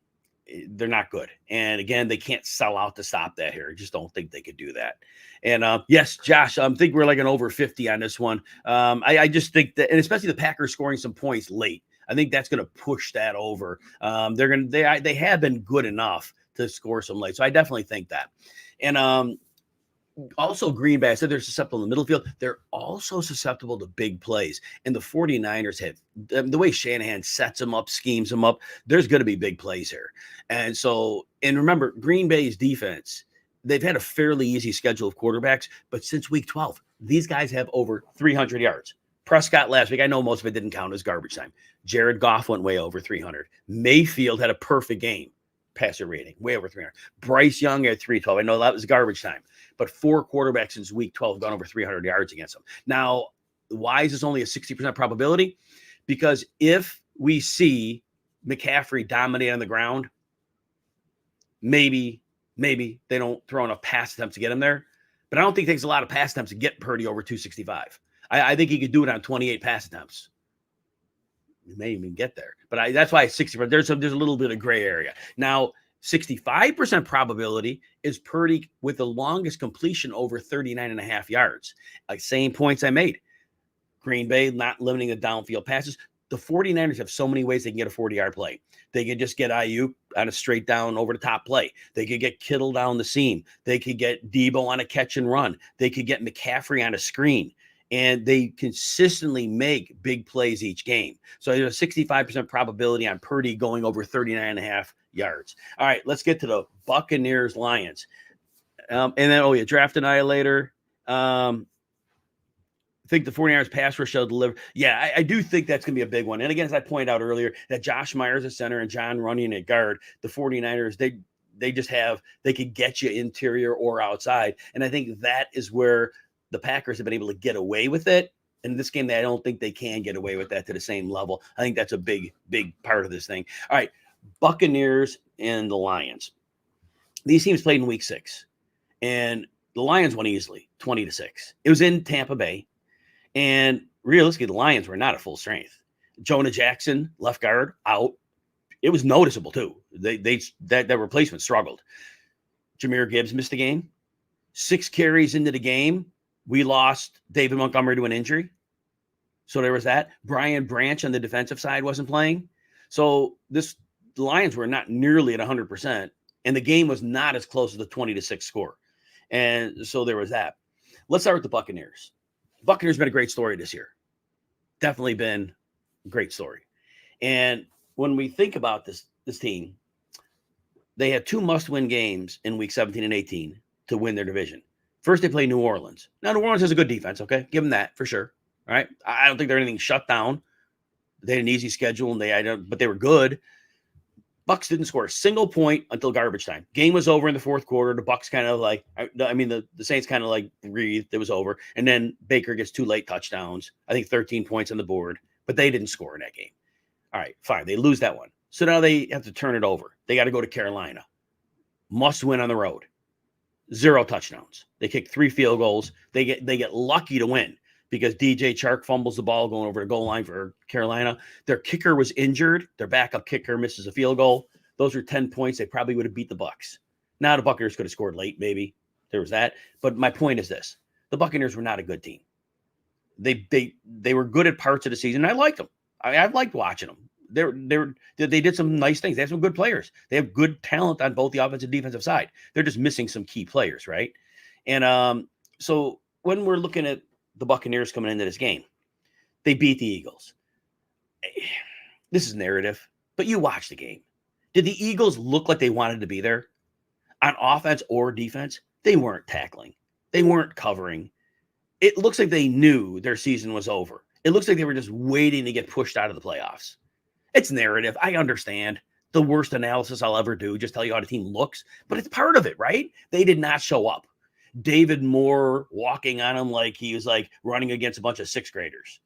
They're not good. And again, they can't sell out to stop that here. I just don't think they could do that. And yes, Josh, I think we're like an over 50 on this one. I just think that, and especially the Packers scoring some points late, I think that's going to push that over. They have been good enough to score some late. So I definitely think that. And also Green Bay, I said they're susceptible in the middle field. They're also susceptible to big plays. And the 49ers have, the way Shanahan sets them up, schemes them up, there's going to be big plays here. And remember, Green Bay's defense, they've had a fairly easy schedule of quarterbacks, but since week 12, these guys have over 300 yards. Prescott last week, I know most of it didn't count as garbage time. Jared Goff went way over 300. Mayfield had a perfect game. Passer rating, way over 300. Bryce Young at 312. I know that was garbage time, but 4 quarterbacks since week 12 gone over 300 yards against them. Now, why is this only a 60% probability? Because if we see McCaffrey dominate on the ground, maybe they don't throw enough pass attempts to get him there. But I don't think it takes a lot of pass attempts to get Purdy over 265. I think he could do it on 28 pass attempts. We may even get there, but that's why 60%. There's a little bit of gray area. Now, 65% probability is Purdy with the longest completion over 39.5 yards. Like same points I made. Green Bay not limiting the downfield passes. The 49ers have so many ways they can get a 40-yard play. They could just get Ayuk on a straight down over the top play. They could get Kittle down the seam. They could get Debo on a catch and run. They could get McCaffrey on a screen. And they consistently make big plays each game. So there's a 65% probability on Purdy going over 39.5 yards. All right, let's get to the Buccaneers Lions. And then, Draft Annihilator. think the 49ers pass rush will deliver. Yeah, I do think that's going to be a big one. And again, as I pointed out earlier, that Josh Myers at center and John Runyon at guard, the 49ers, they could get you interior or outside. And I think that is where the Packers have been able to get away with it. In this game, I don't think they can get away with that to the same level. I think that's a big, big part of this thing. All right, Buccaneers and the Lions. These teams played in week 6. And the Lions won easily, 20-6. It was in Tampa Bay. And realistically, the Lions were not at full strength. Jonah Jackson, left guard, out. It was noticeable too. That replacement struggled. Jahmyr Gibbs missed the game. 6 carries into the game, we lost David Montgomery to an injury. So there was that. Brian Branch on the defensive side wasn't playing. So the Lions were not nearly at 100%, and the game was not as close as the 20-6 score. And so there was that. Let's start with the Buccaneers. Buccaneers been a great story this year. Definitely been a great story. And when we think about this team, they had 2 must-win games in week 17 and 18 to win their division. First, they played New Orleans. Now, New Orleans has a good defense, okay? Give them that for sure. All right? I don't think they're anything shut down. They had an easy schedule, but they were good. Bucs didn't score a single point until garbage time. Game was over in the fourth quarter. The Bucs kind of the Saints kind of breathed. It was over. And then Baker gets 2 late touchdowns. I think 13 points on the board, but they didn't score in that game. All right, fine. They lose that one. So now they have to turn it over. They got to go to Carolina. Must win on the road. 0 touchdowns. They kick 3 field goals. They get lucky to win because DJ Chark fumbles the ball going over the goal line for Carolina. Their kicker was injured. Their backup kicker misses a field goal. Those are 10 points. They probably would have beat the Bucs. Now the Buccaneers could have scored late, maybe. There was that. But my point is this. The Buccaneers were not a good team. They were good at parts of the season. I liked them. I've liked watching them. They did some nice things. They have some good players. They have good talent on both the offensive and defensive side. They're just missing some key players, right? And so when we're looking at the Buccaneers coming into this game, they beat the Eagles. This is narrative, but you watch the game. Did the Eagles look like they wanted to be there on offense or defense? They weren't tackling. They weren't covering. It looks like they knew their season was over. It looks like they were just waiting to get pushed out of the playoffs. It's narrative. I understand. The worst analysis I'll ever do, just tell you how the team looks, but it's part of it, right? They did not show up. David Moore walking on him like he was running against a bunch of 6th graders.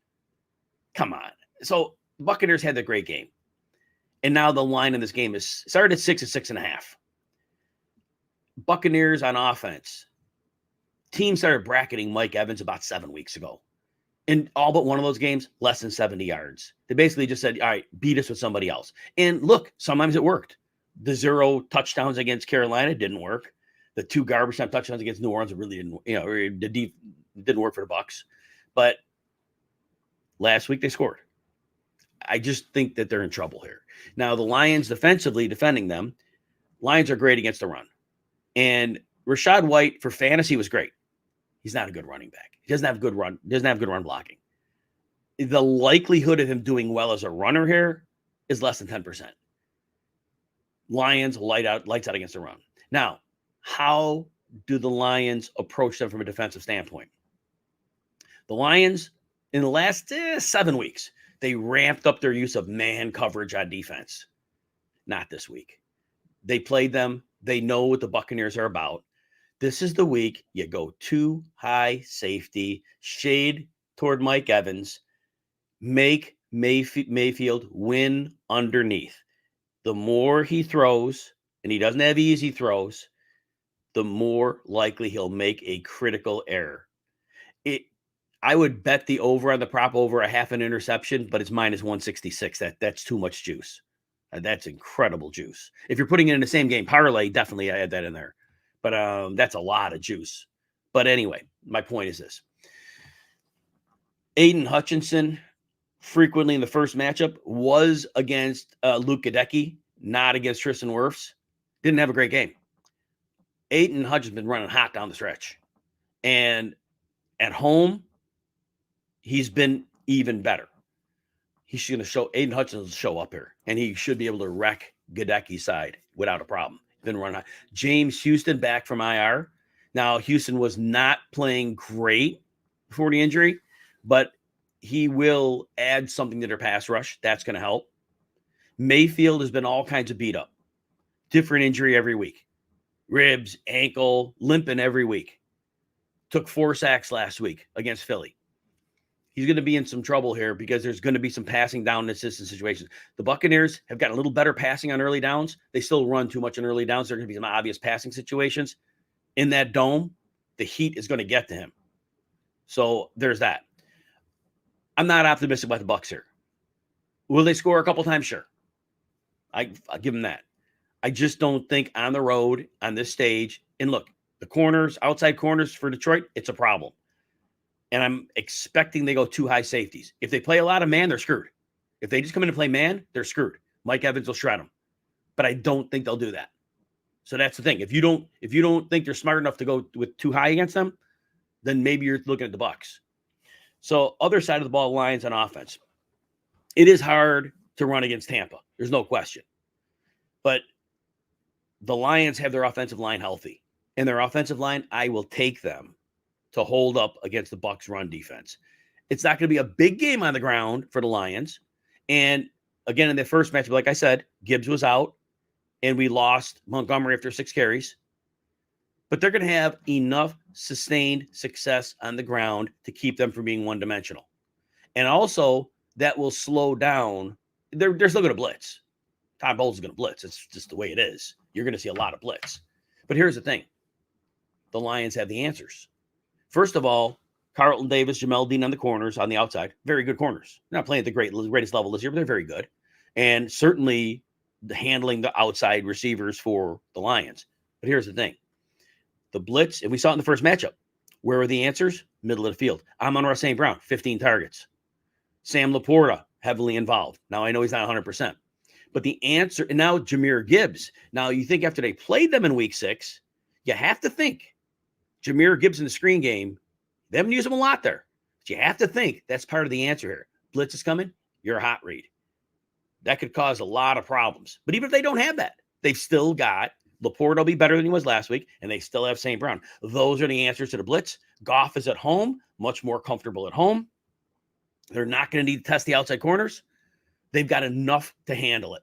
Come on. So Buccaneers had the great game. And now the line in this game is started at 6 and 6.5. Buccaneers on offense. Team started bracketing Mike Evans about 7 weeks ago. In all but one of those games, less than 70 yards. They basically just said, all right, beat us with somebody else. And look, sometimes it worked. The 0 touchdowns against Carolina didn't work. The 2 garbage time touchdowns against New Orleans really didn't, it didn't work for the Bucs. But last week they scored. I just think that they're in trouble here. Now, the Lions defensively defending them, Lions are great against the run. And Rachaad White for fantasy was great. He's not a good running back. He doesn't have good run blocking. The likelihood of him doing well as a runner here is less than 10%. Lions lights out against the run. Now, how do the Lions approach them from a defensive standpoint? The Lions, in the last 7 weeks, they ramped up their use of man coverage on defense. Not this week. They played them. They know what the Buccaneers are about. This is the week you go 2 high safety, shade toward Mike Evans, make Mayfield win underneath. The more he throws, and he doesn't have easy throws, the more likely he'll make a critical error. I would bet the over on the prop over a half an interception, but it's minus 166. That's too much juice. That's incredible juice. If you're putting it in the same game parlay, definitely I add that in there. But that's a lot of juice. But anyway, my point is this. Aiden Hutchinson, frequently in the first matchup, was against Luke Gadecki, not against Tristan Wirfs. Didn't have a great game. Aiden Hutchinson's been running hot down the stretch. And at home, he's been even better. He's going to show, Aiden Hutchinson will show up here, and he should be able to wreck Gadecki's side without a problem. Been running hot. James Houston back from IR. Now, Houston was not playing great before the injury, but he will add something to their pass rush. That's going to help. Mayfield has been all kinds of beat up, different injury every week, ribs, ankle, limping every week. Took 4 sacks last week against Philly. He's going to be in some trouble here because there's going to be some passing down and assistance situations. The Buccaneers have gotten a little better passing on early downs. They still run too much on early downs. There are going to be some obvious passing situations. In that dome, the heat is going to get to him. So there's that. I'm not optimistic about the Bucs here. Will they score a couple times? Sure. I'll give them that. I just don't think on the road, on this stage, and look, the corners, outside corners for Detroit, it's a problem. And I'm expecting they go too high safeties. If they play a lot of man, they're screwed. If they just come in and play man, they're screwed. Mike Evans will shred them. But I don't think they'll do that. So that's the thing. If you don't think they're smart enough to go with too high against them, then maybe you're looking at the Bucs. So other side of the ball, Lions on offense. It is hard to run against Tampa. There's no question. But the Lions have their offensive line healthy. And their offensive line, I will take them to hold up against the Bucs run defense. It's not going to be a big game on the ground for the Lions. And again, in the first matchup, like I said, Gibbs was out and we lost Montgomery after 6 carries. But they're going to have enough sustained success on the ground to keep them from being one-dimensional. And also, that will slow down. They're still going to blitz. Todd Bowles is going to blitz. It's just the way it is. You're going to see a lot of blitz. But here's the thing. The Lions have the answers. First of all, Carlton Davis, Jamel Dean on the corners, on the outside. Very good corners. They're not playing at the greatest level this year, but they're very good. And certainly handling the outside receivers for the Lions. But here's the thing. The blitz, and we saw it in the first matchup. Where were the answers? Middle of the field. Amon-Ra St. Brown, 15 targets. Sam Laporta, heavily involved. Now, I know he's not 100%. But the answer, and now Jahmyr Gibbs. Now, you think after they played them in week 6, you have to think Jahmyr Gibbs in the screen game, they haven't used him a lot there. But you have to think that's part of the answer here. Blitz is coming, you're a hot read. That could cause a lot of problems. But even if they don't have that, they've still got Laporta will be better than he was last week, and they still have St. Brown. Those are the answers to the blitz. Goff is at home, much more comfortable at home. They're not going to need to test the outside corners. They've got enough to handle it.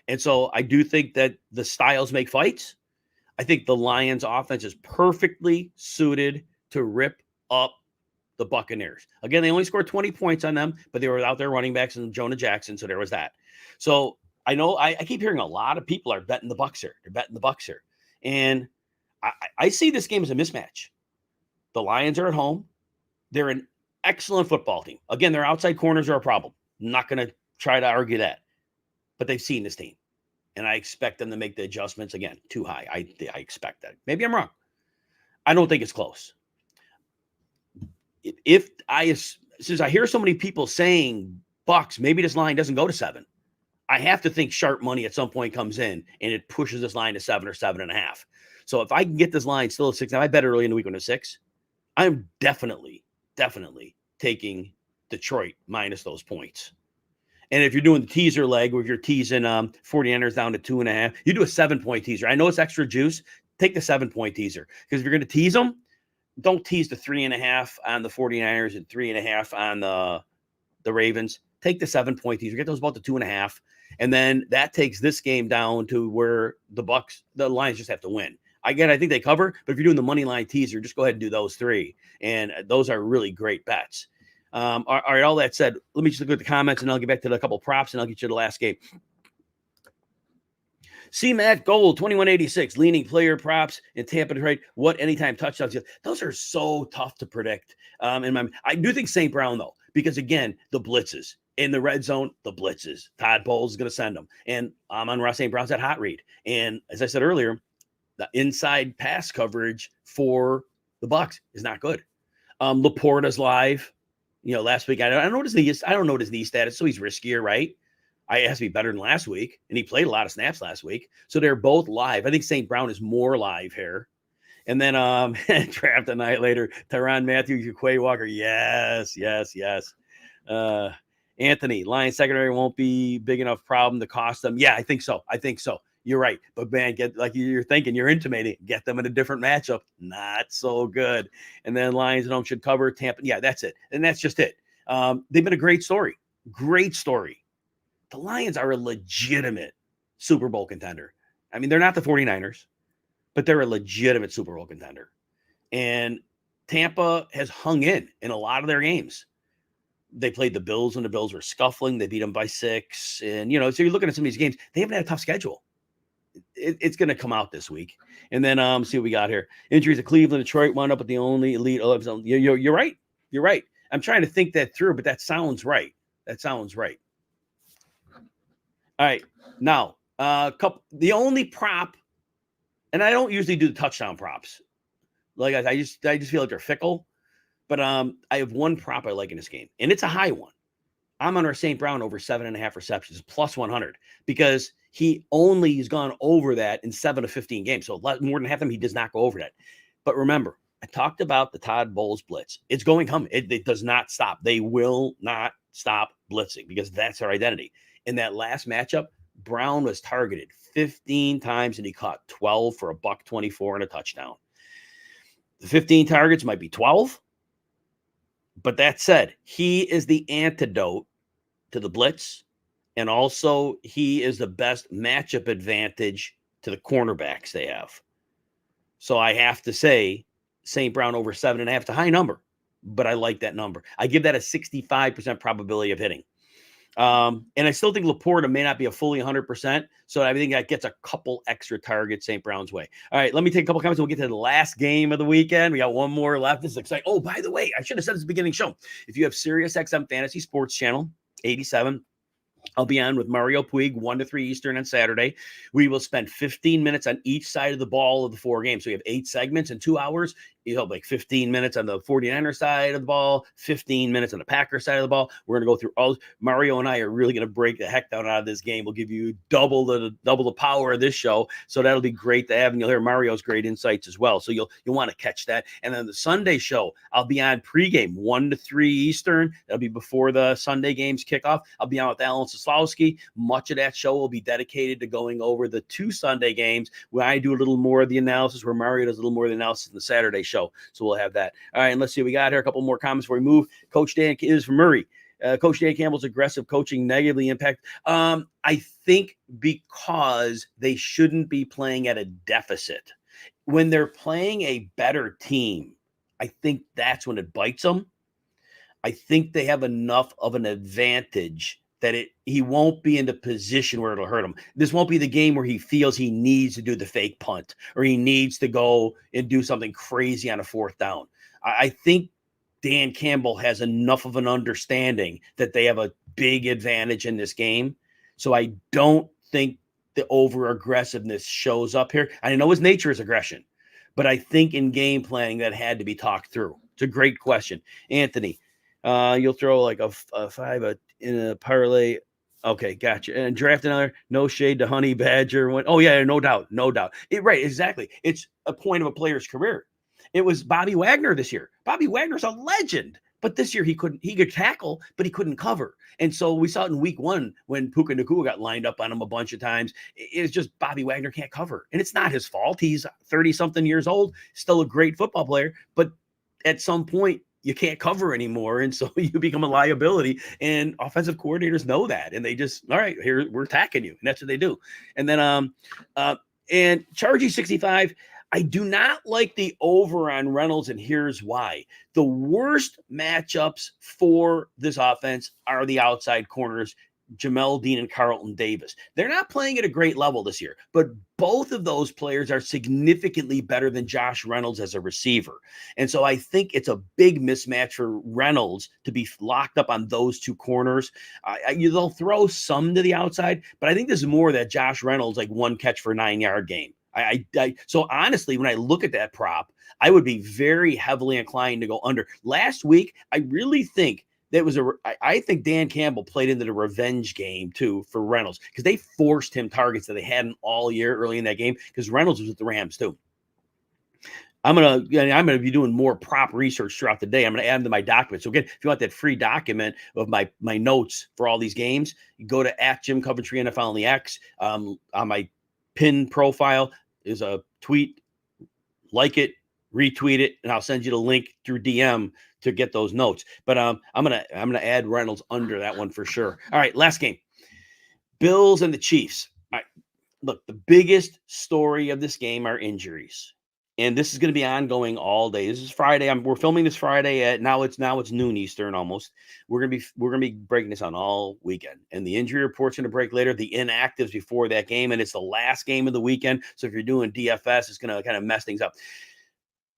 And so I do think that the styles make fights. I think the Lions offense is perfectly suited to rip up the Buccaneers. Again, they only scored 20 points on them, but they were without their running backs and Jonah Jackson, so there was that. So I know I keep hearing a lot of people are betting the Bucs here. They're betting the Bucs here. And I see this game as a mismatch. The Lions are at home. They're an excellent football team. Again, their outside corners are a problem. I'm not going to try to argue that. But they've seen this team. And I expect them to make the adjustments again. Too high. I expect that. Maybe I'm wrong. I don't think it's close. Since I hear so many people saying Bucs, maybe this line doesn't go to 7. I have to think sharp money at some point comes in and it pushes this line to 7 or 7.5. So if I can get this line still at 6, now I bet early in the week when it's 6, I'm definitely taking Detroit minus those points. And if you're doing the teaser leg, or if you're teasing 49ers down to 2.5, you do a 7-point teaser. I know it's extra juice. Take the 7-point teaser. Because if you're going to tease them, don't tease the 3.5 on the 49ers and 3.5 on the Ravens. Take the 7-point teaser. Get those about the 2.5. And then that takes this game down to where the Lions just have to win. Again, I think they cover, but if you're doing the money line teaser, just go ahead and do those 3. And those are really great bets. All right, all that said, let me just look at the comments and I'll get back to a couple props and I'll get you the last game. C-Matt Gold, 2186, leaning player props in Tampa, Detroit. What anytime touchdowns? Those are so tough to predict. I do think St. Brown, though, because, again, the blitzes. In the red zone, the blitzes. Todd Bowles is going to send them. And Amon-Ra St. Brown's that hot read. And as I said earlier, the inside pass coverage for the Bucs is not good. Laporta's live. Last week, I don't know what his knee status, so he's riskier, right? It has to be better than last week, and he played a lot of snaps last week. So they're both live. I think St. Brown is more live here. And then draft a night later, Tyrann Mathieu, Quay Walker. Yes. Anthony, Lions secondary won't be big enough problem to cost them. Yeah, I think so. You're right. But man, get like you're thinking, you're intimating, get them in a different matchup. Not so good. And then Lions at home should cover Tampa. Yeah, that's it. And that's just it. They've been a great story. Great story. The Lions are a legitimate Super Bowl contender. I mean, they're not the 49ers, but they're a legitimate Super Bowl contender. And Tampa has hung in a lot of their games. They played the Bills when the Bills were scuffling. They beat them by 6. And, so you're looking at some of these games. They haven't had a tough schedule. It's going to come out this week. And then see what we got here. Injuries to Cleveland, Detroit wound up with the only elite. You're right. You're right. I'm trying to think that through, but that sounds right. All right. Now, the only prop, and I don't usually do the touchdown props. Like I just feel like they're fickle. But I have one prop I like in this game, and it's a high one. I'm on our St. Brown over 7.5 receptions, plus 100, because he's gone over that in 7 of 15 games. So more than half of them, he does not go over that. But remember, I talked about the Todd Bowles blitz. It's going home. It does not stop. They will not stop blitzing because that's their identity. In that last matchup, Brown was targeted 15 times, and he caught 12 for $124 and a touchdown. The 15 targets might be 12. But that said, he is the antidote to the blitz, and also he is the best matchup advantage to the cornerbacks they have. So I have to say St. Brown over 7.5. It's a high number, but I like that number. I give that a 65% probability of hitting. And I still think Laporta may not be a fully 100%. So I think that gets a couple extra targets St. Brown's way. All right, let me take a couple comments. We'll get to the last game of the weekend. We got one more left. This is exciting. Oh, by the way, I should have said this at the beginning of the show. If you have Sirius XM Fantasy Sports Channel 87, I'll be on with Mario Puig, 1 to 3 Eastern on Saturday. We will spend 15 minutes on each side of the ball of the 4 games. So we have 8 segments in 2 hours. You have like 15 minutes on the 49er side of the ball, 15 minutes on the Packer side of the ball. We're going to go through all. Mario and I are really going to break the heck down out of this game. We'll give you double the power of this show. So that'll be great to have. And you'll hear Mario's great insights as well. So you'll want to catch that. And then the Sunday show, I'll be on pregame 1 to 3 Eastern. That'll be before the Sunday games kick off. I'll be on with Alan Soslowski. Much of that show will be dedicated to going over the 2 Sunday games where I do a little more of the analysis, where Mario does a little more of the analysis in the Saturday show. So we'll have that. All right, and let's see what we got here. A couple more comments before we move. Coach Dan is from Murray. Coach Dan Campbell's aggressive coaching negatively impact. I think because they shouldn't be playing at a deficit. When they're playing a better team, I think that's when it bites them. I think they have enough of an advantage that he won't be in the position where it'll hurt him. This won't be the game where he feels he needs to do the fake punt or he needs to go and do something crazy on a 4th down. I think Dan Campbell has enough of an understanding that they have a big advantage in this game. So I don't think the over-aggressiveness shows up here. I know his nature is aggression, but I think in game planning that had to be talked through. It's a great question. Anthony, you'll throw like a 5 in a parlay. Okay, gotcha. And draft another. No shade to Honey Badger. Oh yeah, no doubt. Right, exactly. It's a point of a player's career. It was Bobby Wagner this year. Bobby Wagner's a legend, but this year he could tackle, but he couldn't cover. And so we saw it in week 1 when Puka Nacua got lined up on him a bunch of times. It's just Bobby Wagner can't cover, and it's not his fault. He's 30-something years old, still a great football player, but at some point you can't cover anymore. And so you become a liability, and offensive coordinators know that. And they just, all right, here, we're attacking you. And that's what they do. And then, and Chargy 65, I do not like the over on Reynolds. And here's why. The worst matchups for this offense are the outside corners, Jamel Dean and Carlton Davis. They're not playing at a great level this year, but both of those players are significantly better than Josh Reynolds as a receiver. And so I think it's a big mismatch for Reynolds to be locked up on those 2 corners. They'll throw some to the outside, but I think this is more that Josh Reynolds, like 1 catch for 9-yard game. So honestly, when I look at that prop, I would be very heavily inclined to go under. Last week, I really think I think Dan Campbell played into the revenge game too for Reynolds, because they forced him targets that they hadn't all year early in that game, because Reynolds was with the Rams too. I'm gonna be doing more prop research throughout the day. I'm gonna add them to my document. So again, if you want that free document of my notes for all these games, you go to @Jim Coventry NFL on the X. On my pin profile is a tweet. Like it, retweet it, and I'll send you the link through DM to get those notes. But I'm gonna add Reynolds under that one for sure. All right, last game. Bills and the Chiefs. All right, look, the biggest story of this game are injuries. And this is going to be ongoing all day. This is Friday. We're filming this Friday at now it's noon Eastern almost. We're gonna be breaking this on all weekend. And the injury report's going to break later. The inactives before that game, and it's the last game of the weekend. So if you're doing DFS, it's going to kind of mess things up.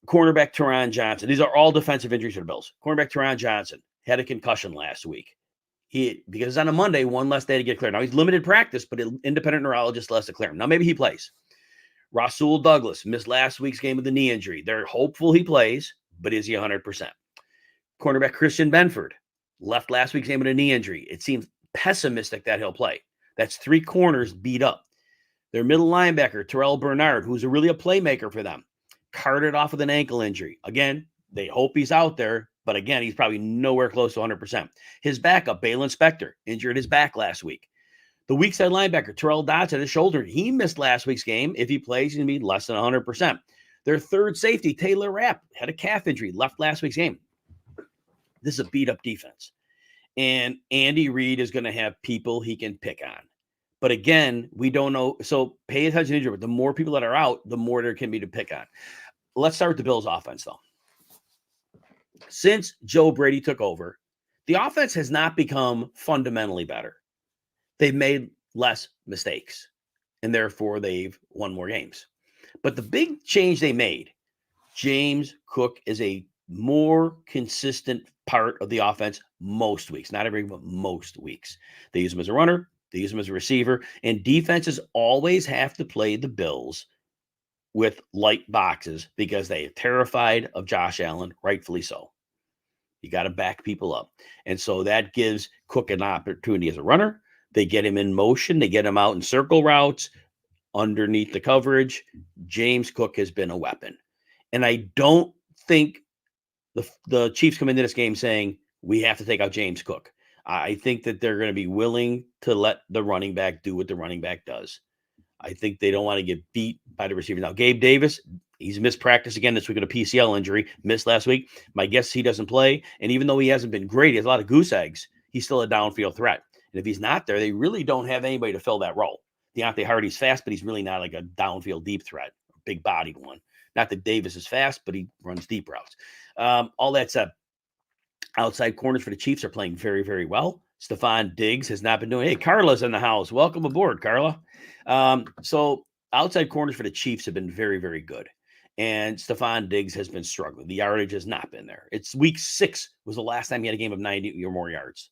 Cornerback Teron Johnson. These are all defensive injuries for the Bills. Cornerback Teron Johnson had a concussion last week. Because on a Monday, one less day to get cleared. Now he's limited practice, but an independent neurologist lets it clear him. Now maybe he plays. Rasul Douglas missed last week's game with a knee injury. They're hopeful he plays, but is he 100%? Cornerback Christian Benford left last week's game with a knee injury. It seems pessimistic that he'll play. That's 3 corners beat up. Their middle linebacker, Terrell Bernard, who's really a playmaker for them, carted off with an ankle injury. Again, they hope he's out there, but again, he's probably nowhere close to 100%. His backup, Balin Spector, injured his back last week. The weak side linebacker, Terrell Dodson, his shoulder. He missed last week's game. If he plays, he's going to be less than 100%. Their third safety, Taylor Rapp, had a calf injury, left last week's game. This is a beat-up defense. And Andy Reid is going to have people he can pick on. But again, we don't know. So pay attention to injury. The more people that are out, the more there can be to pick on. Let's start with the Bills' offense, though. Since Joe Brady took over, the offense has not become fundamentally better. They've made less mistakes, and therefore they've won more games. But the big change they made, James Cook is a more consistent part of the offense most weeks. Not every, but most weeks. They use him as a runner. They use him as a receiver. And defenses always have to play the Bills with light boxes because they are terrified of Josh Allen, rightfully so. You got to back people up. And so that gives Cook an opportunity as a runner. They get him in motion. They get him out in circle routes underneath the coverage. James Cook has been a weapon. And I don't think the Chiefs come into this game saying, we have to take out James Cook. I think that they're going to be willing to let the running back do what the running back does. I think they don't want to get beat by the receiver. Now, Gabe Davis, he's missed practice again this week with a PCL injury, missed last week. My guess he doesn't play. And even though he hasn't been great, he has a lot of goose eggs, he's still a downfield threat. And if he's not there, they really don't have anybody to fill that role. Deontay Hardy's fast, but he's really not like a downfield deep threat, big bodied one. Not that Davis is fast, but he runs deep routes. All that said, outside corners for the Chiefs are playing very, very well. Stephon Diggs has not been doing. Hey, Carla's in the house. Welcome aboard, Carla. So outside corners for the Chiefs have been very, very good. And Stephon Diggs has been struggling. The yardage has not been there. It's week 6 was the last time he had a game of 90 or more yards.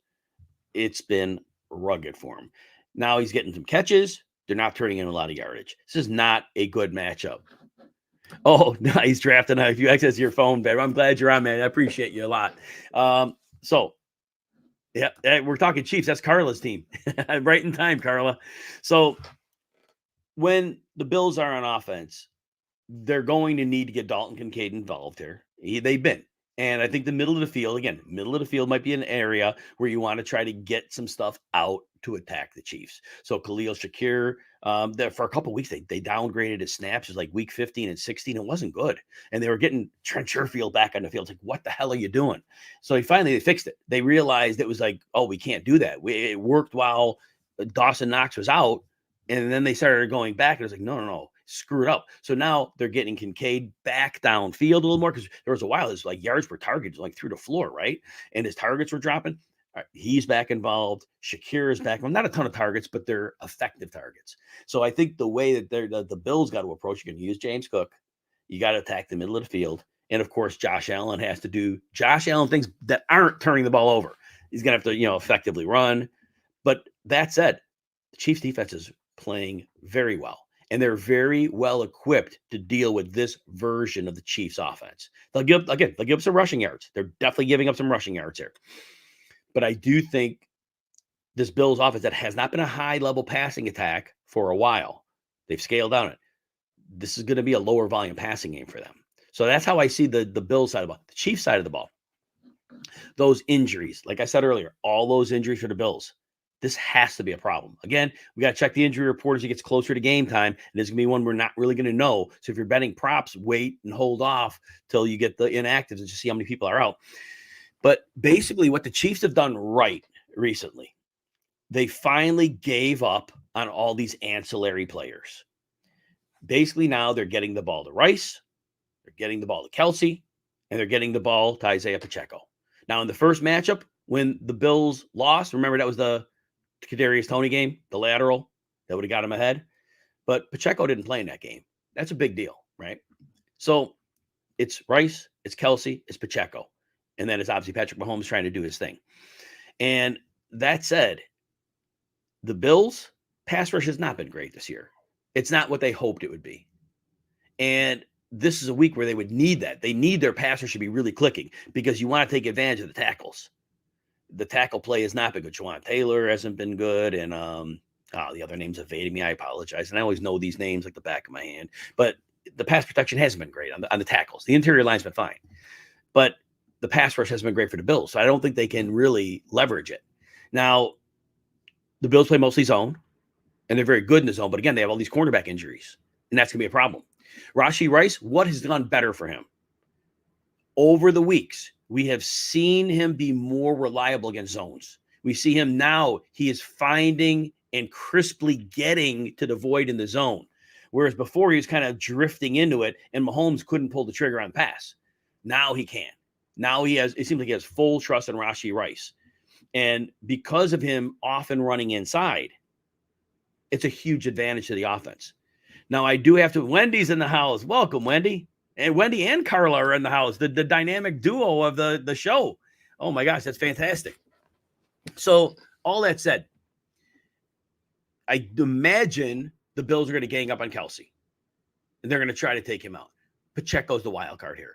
It's been rugged for him. Now he's getting some catches. They're not turning in a lot of yardage. This is not a good matchup. Oh, nice drafting. If you access your phone, babe, I'm glad you're on, man. I appreciate you a lot. So yeah, we're talking Chiefs. That's Carla's team. Right in time, Carla. So when the Bills are on offense, they're going to need to get Dalton Kincaid involved here. They've been. And I think the middle of the field might be an area where you want to try to get some stuff out to attack the Chiefs. So Khalil Shakir, for a couple of weeks, they downgraded his snaps. It was like week 15 and 16. It wasn't good. And they were getting Trent Sherfield back on the field. It's like, what the hell are you doing? So they fixed it. They realized it was like, oh, we can't do that. It worked while Dawson Knox was out. And then they started going back. And it was like, no. Screw it up. So now they're getting Kincaid back downfield a little more because there was a while his like yards per target like through the floor, right? And his targets were dropping. All right, he's back involved. Shakir is back. Well, not a ton of targets, but they're effective targets. So I think the way that the Bills got to approach, you're going to use James Cook. You got to attack the middle of the field. And of course, Josh Allen has to do Josh Allen things that aren't turning the ball over. He's going to have to, effectively run. But that said, the Chiefs defense is playing very well. And they're very well equipped to deal with this version of the Chiefs offense. They'll give up some rushing yards. They're definitely giving up some rushing yards here. But I do think this Bills offense that has not been a high-level passing attack for a while, they've scaled down it. This is going to be a lower volume passing game for them. So that's how I see the Bills side of the ball. The Chiefs side of the ball, those injuries, like I said earlier, all those injuries for the Bills, This has to be a problem. Again, we got to check the injury report as it gets closer to game time. And it's going to be one we're not really going to know. So if you're betting props, wait and hold off till you get the inactives and just see how many people are out. But basically what the Chiefs have done right recently, they finally gave up on all these ancillary players. Basically now they're getting the ball to Rice, they're getting the ball to Kelsey, and they're getting the ball to Isaiah Pacheco. Now in the first matchup, when the Bills lost, remember that was the Kadarius Toney game, the lateral that would have got him ahead. But Pacheco didn't play in that game. That's a big deal, right? So it's Rice, it's Kelsey, it's Pacheco. And then it's obviously Patrick Mahomes trying to do his thing. And that said, the Bills' pass rush has not been great this year. It's not what they hoped it would be. And this is a week where they would need that. They need their pass rush to be really clicking because you want to take advantage of the tackles. The tackle play has not been good. Juwan Taylor hasn't been good. And the other name's evading me. I apologize. And I always know these names like the back of my hand. But the pass protection hasn't been great on the tackles. The interior line's been fine. But the pass rush hasn't been great for the Bills. So I don't think they can really leverage it. Now, the Bills play mostly zone, and they're very good in the zone. But again, they have all these cornerback injuries, and that's going to be a problem. Rashee Rice, what has gone better for him? Over the weeks, we have seen him be more reliable against zones. We see him now, he is finding and crisply getting to the void in the zone. Whereas before he was kind of drifting into it and Mahomes couldn't pull the trigger on the pass. Now he can. Now it seems like he has full trust in Rashee Rice. And because of him often running inside, it's a huge advantage to the offense. Now I do have to, Wendy's in the house. Welcome, Wendy. And Wendy and Carla are in the house, the dynamic duo of the show. Oh my gosh, that's fantastic. So all that said, I imagine the Bills are going to gang up on Kelsey. And they're going to try to take him out. Pacheco's the wild card here.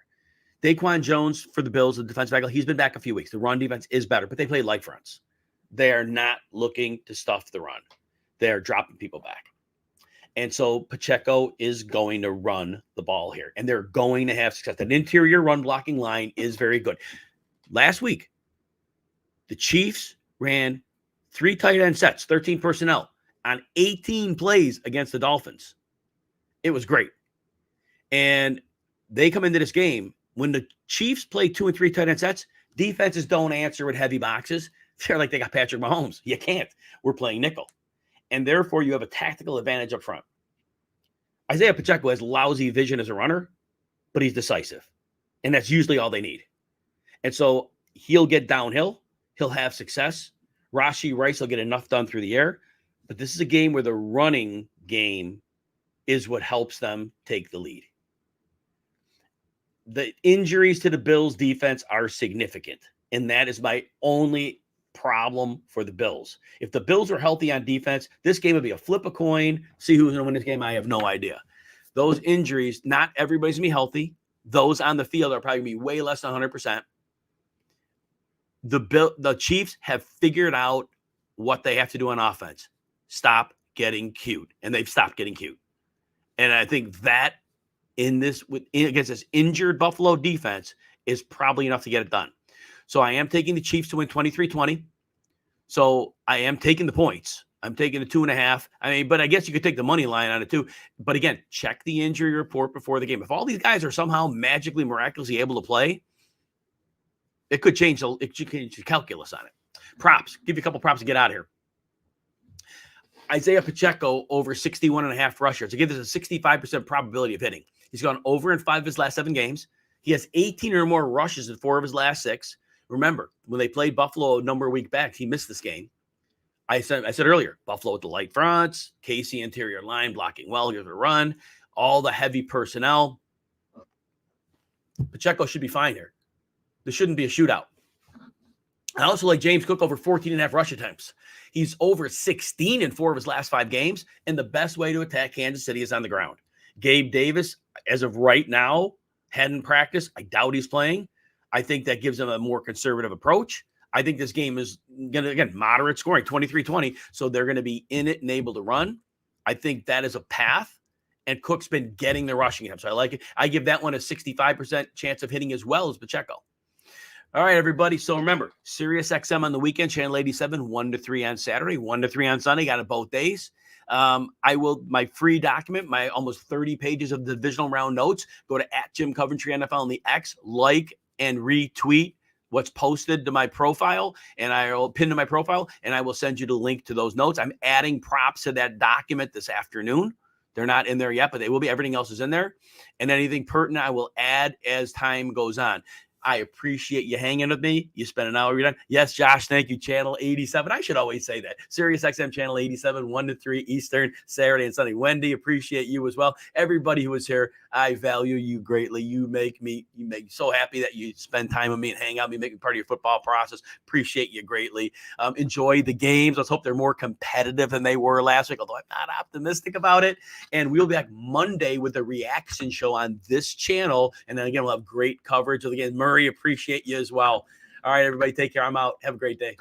Daquan Jones for the Bills, the defensive back, he's been back a few weeks. The run defense is better, but they play light fronts. They are not looking to stuff the run. They're dropping people back. And so Pacheco is going to run the ball here, and they're going to have success. That interior run blocking line is very good. Last week, the Chiefs ran 3 tight end sets, 13 personnel on 18 plays against the Dolphins. It was great. And they come into this game, when the Chiefs play 2 and 3 tight end sets, defenses don't answer with heavy boxes. They're like they got Patrick Mahomes. You can't. We're playing nickel. And therefore, you have a tactical advantage up front. Isaiah Pacheco has lousy vision as a runner, but he's decisive. And that's usually all they need. And so he'll get downhill. He'll have success. Rashee Rice will get enough done through the air. But this is a game where the running game is what helps them take the lead. The injuries to the Bills defense are significant. And that is my only problem for the Bills. If the Bills are healthy on defense, this game would be a flip a coin. See who's going to win this game. I have no idea. Those injuries, not everybody's going to be healthy. Those on the field are probably going to be way less than 100%. The Chiefs have figured out what they have to do on offense. Stop getting cute. And they've stopped getting cute. And I think that against this injured Buffalo defense is probably enough to get it done. So I am taking the Chiefs to win 23-20. So I am taking the points. I'm taking the 2.5. I mean, but I guess you could take the money line on it too. But again, check the injury report before the game. If all these guys are somehow magically, miraculously able to play, it could change the calculus on it. Props. Give you a couple props to get out of here. Isaiah Pacheco over 61.5 rush yards. I give this a 65% probability of hitting. He's gone over in 5 of his last 7 games. He has 18 or more rushes in 4 of his last 6. Remember, when they played Buffalo a number of weeks back, he missed this game. I said earlier, Buffalo with the light fronts, Casey interior line blocking well, here's a run, all the heavy personnel. Pacheco should be fine here. There shouldn't be a shootout. I also like James Cook over 14.5 rush attempts. He's over 16 in 4 of his last 5 games, and the best way to attack Kansas City is on the ground. Gabe Davis, as of right now, hadn't practiced. I doubt he's playing. I think that gives them a more conservative approach. I think this game is going to, again, moderate scoring, 23-20. So they're going to be in it and able to run. I think that is a path. And Cook's been getting the rushing attempts. So I like it. I give that one a 65% chance of hitting as well as Pacheco. All All right, everybody. So remember, Sirius XM on the weekend, channel 87, 1 to 3 on Saturday, 1 to 3 on Sunday. Got it both days. My free document, my almost 30 pages of divisional round notes, go to @JimCoventry NFL on the X, like and retweet what's posted to my profile, and I'll pin to my profile, and I will send you the link to those notes. I'm adding props to that document this afternoon. They're not in there yet, but they will be. Everything else is in there. And anything pertinent, I will add as time goes on. I appreciate you hanging with me. You spent an hour of your time. Yes, Josh, thank you. Channel 87. I should always say that. Sirius XM channel 87, 1 to 3 Eastern, Saturday and Sunday. Wendy, appreciate you as well. Everybody who is here, I value you greatly. You make me so happy that you spend time with me and hang out with me, make me part of your football process. Appreciate you greatly. Enjoy the games. Let's hope they're more competitive than they were last week, although I'm not optimistic about it. And we'll be back Monday with a reaction show on this channel. And then again, we'll have great coverage of the game. Murray, appreciate you as well. All right, everybody, take care. I'm out. Have a great day.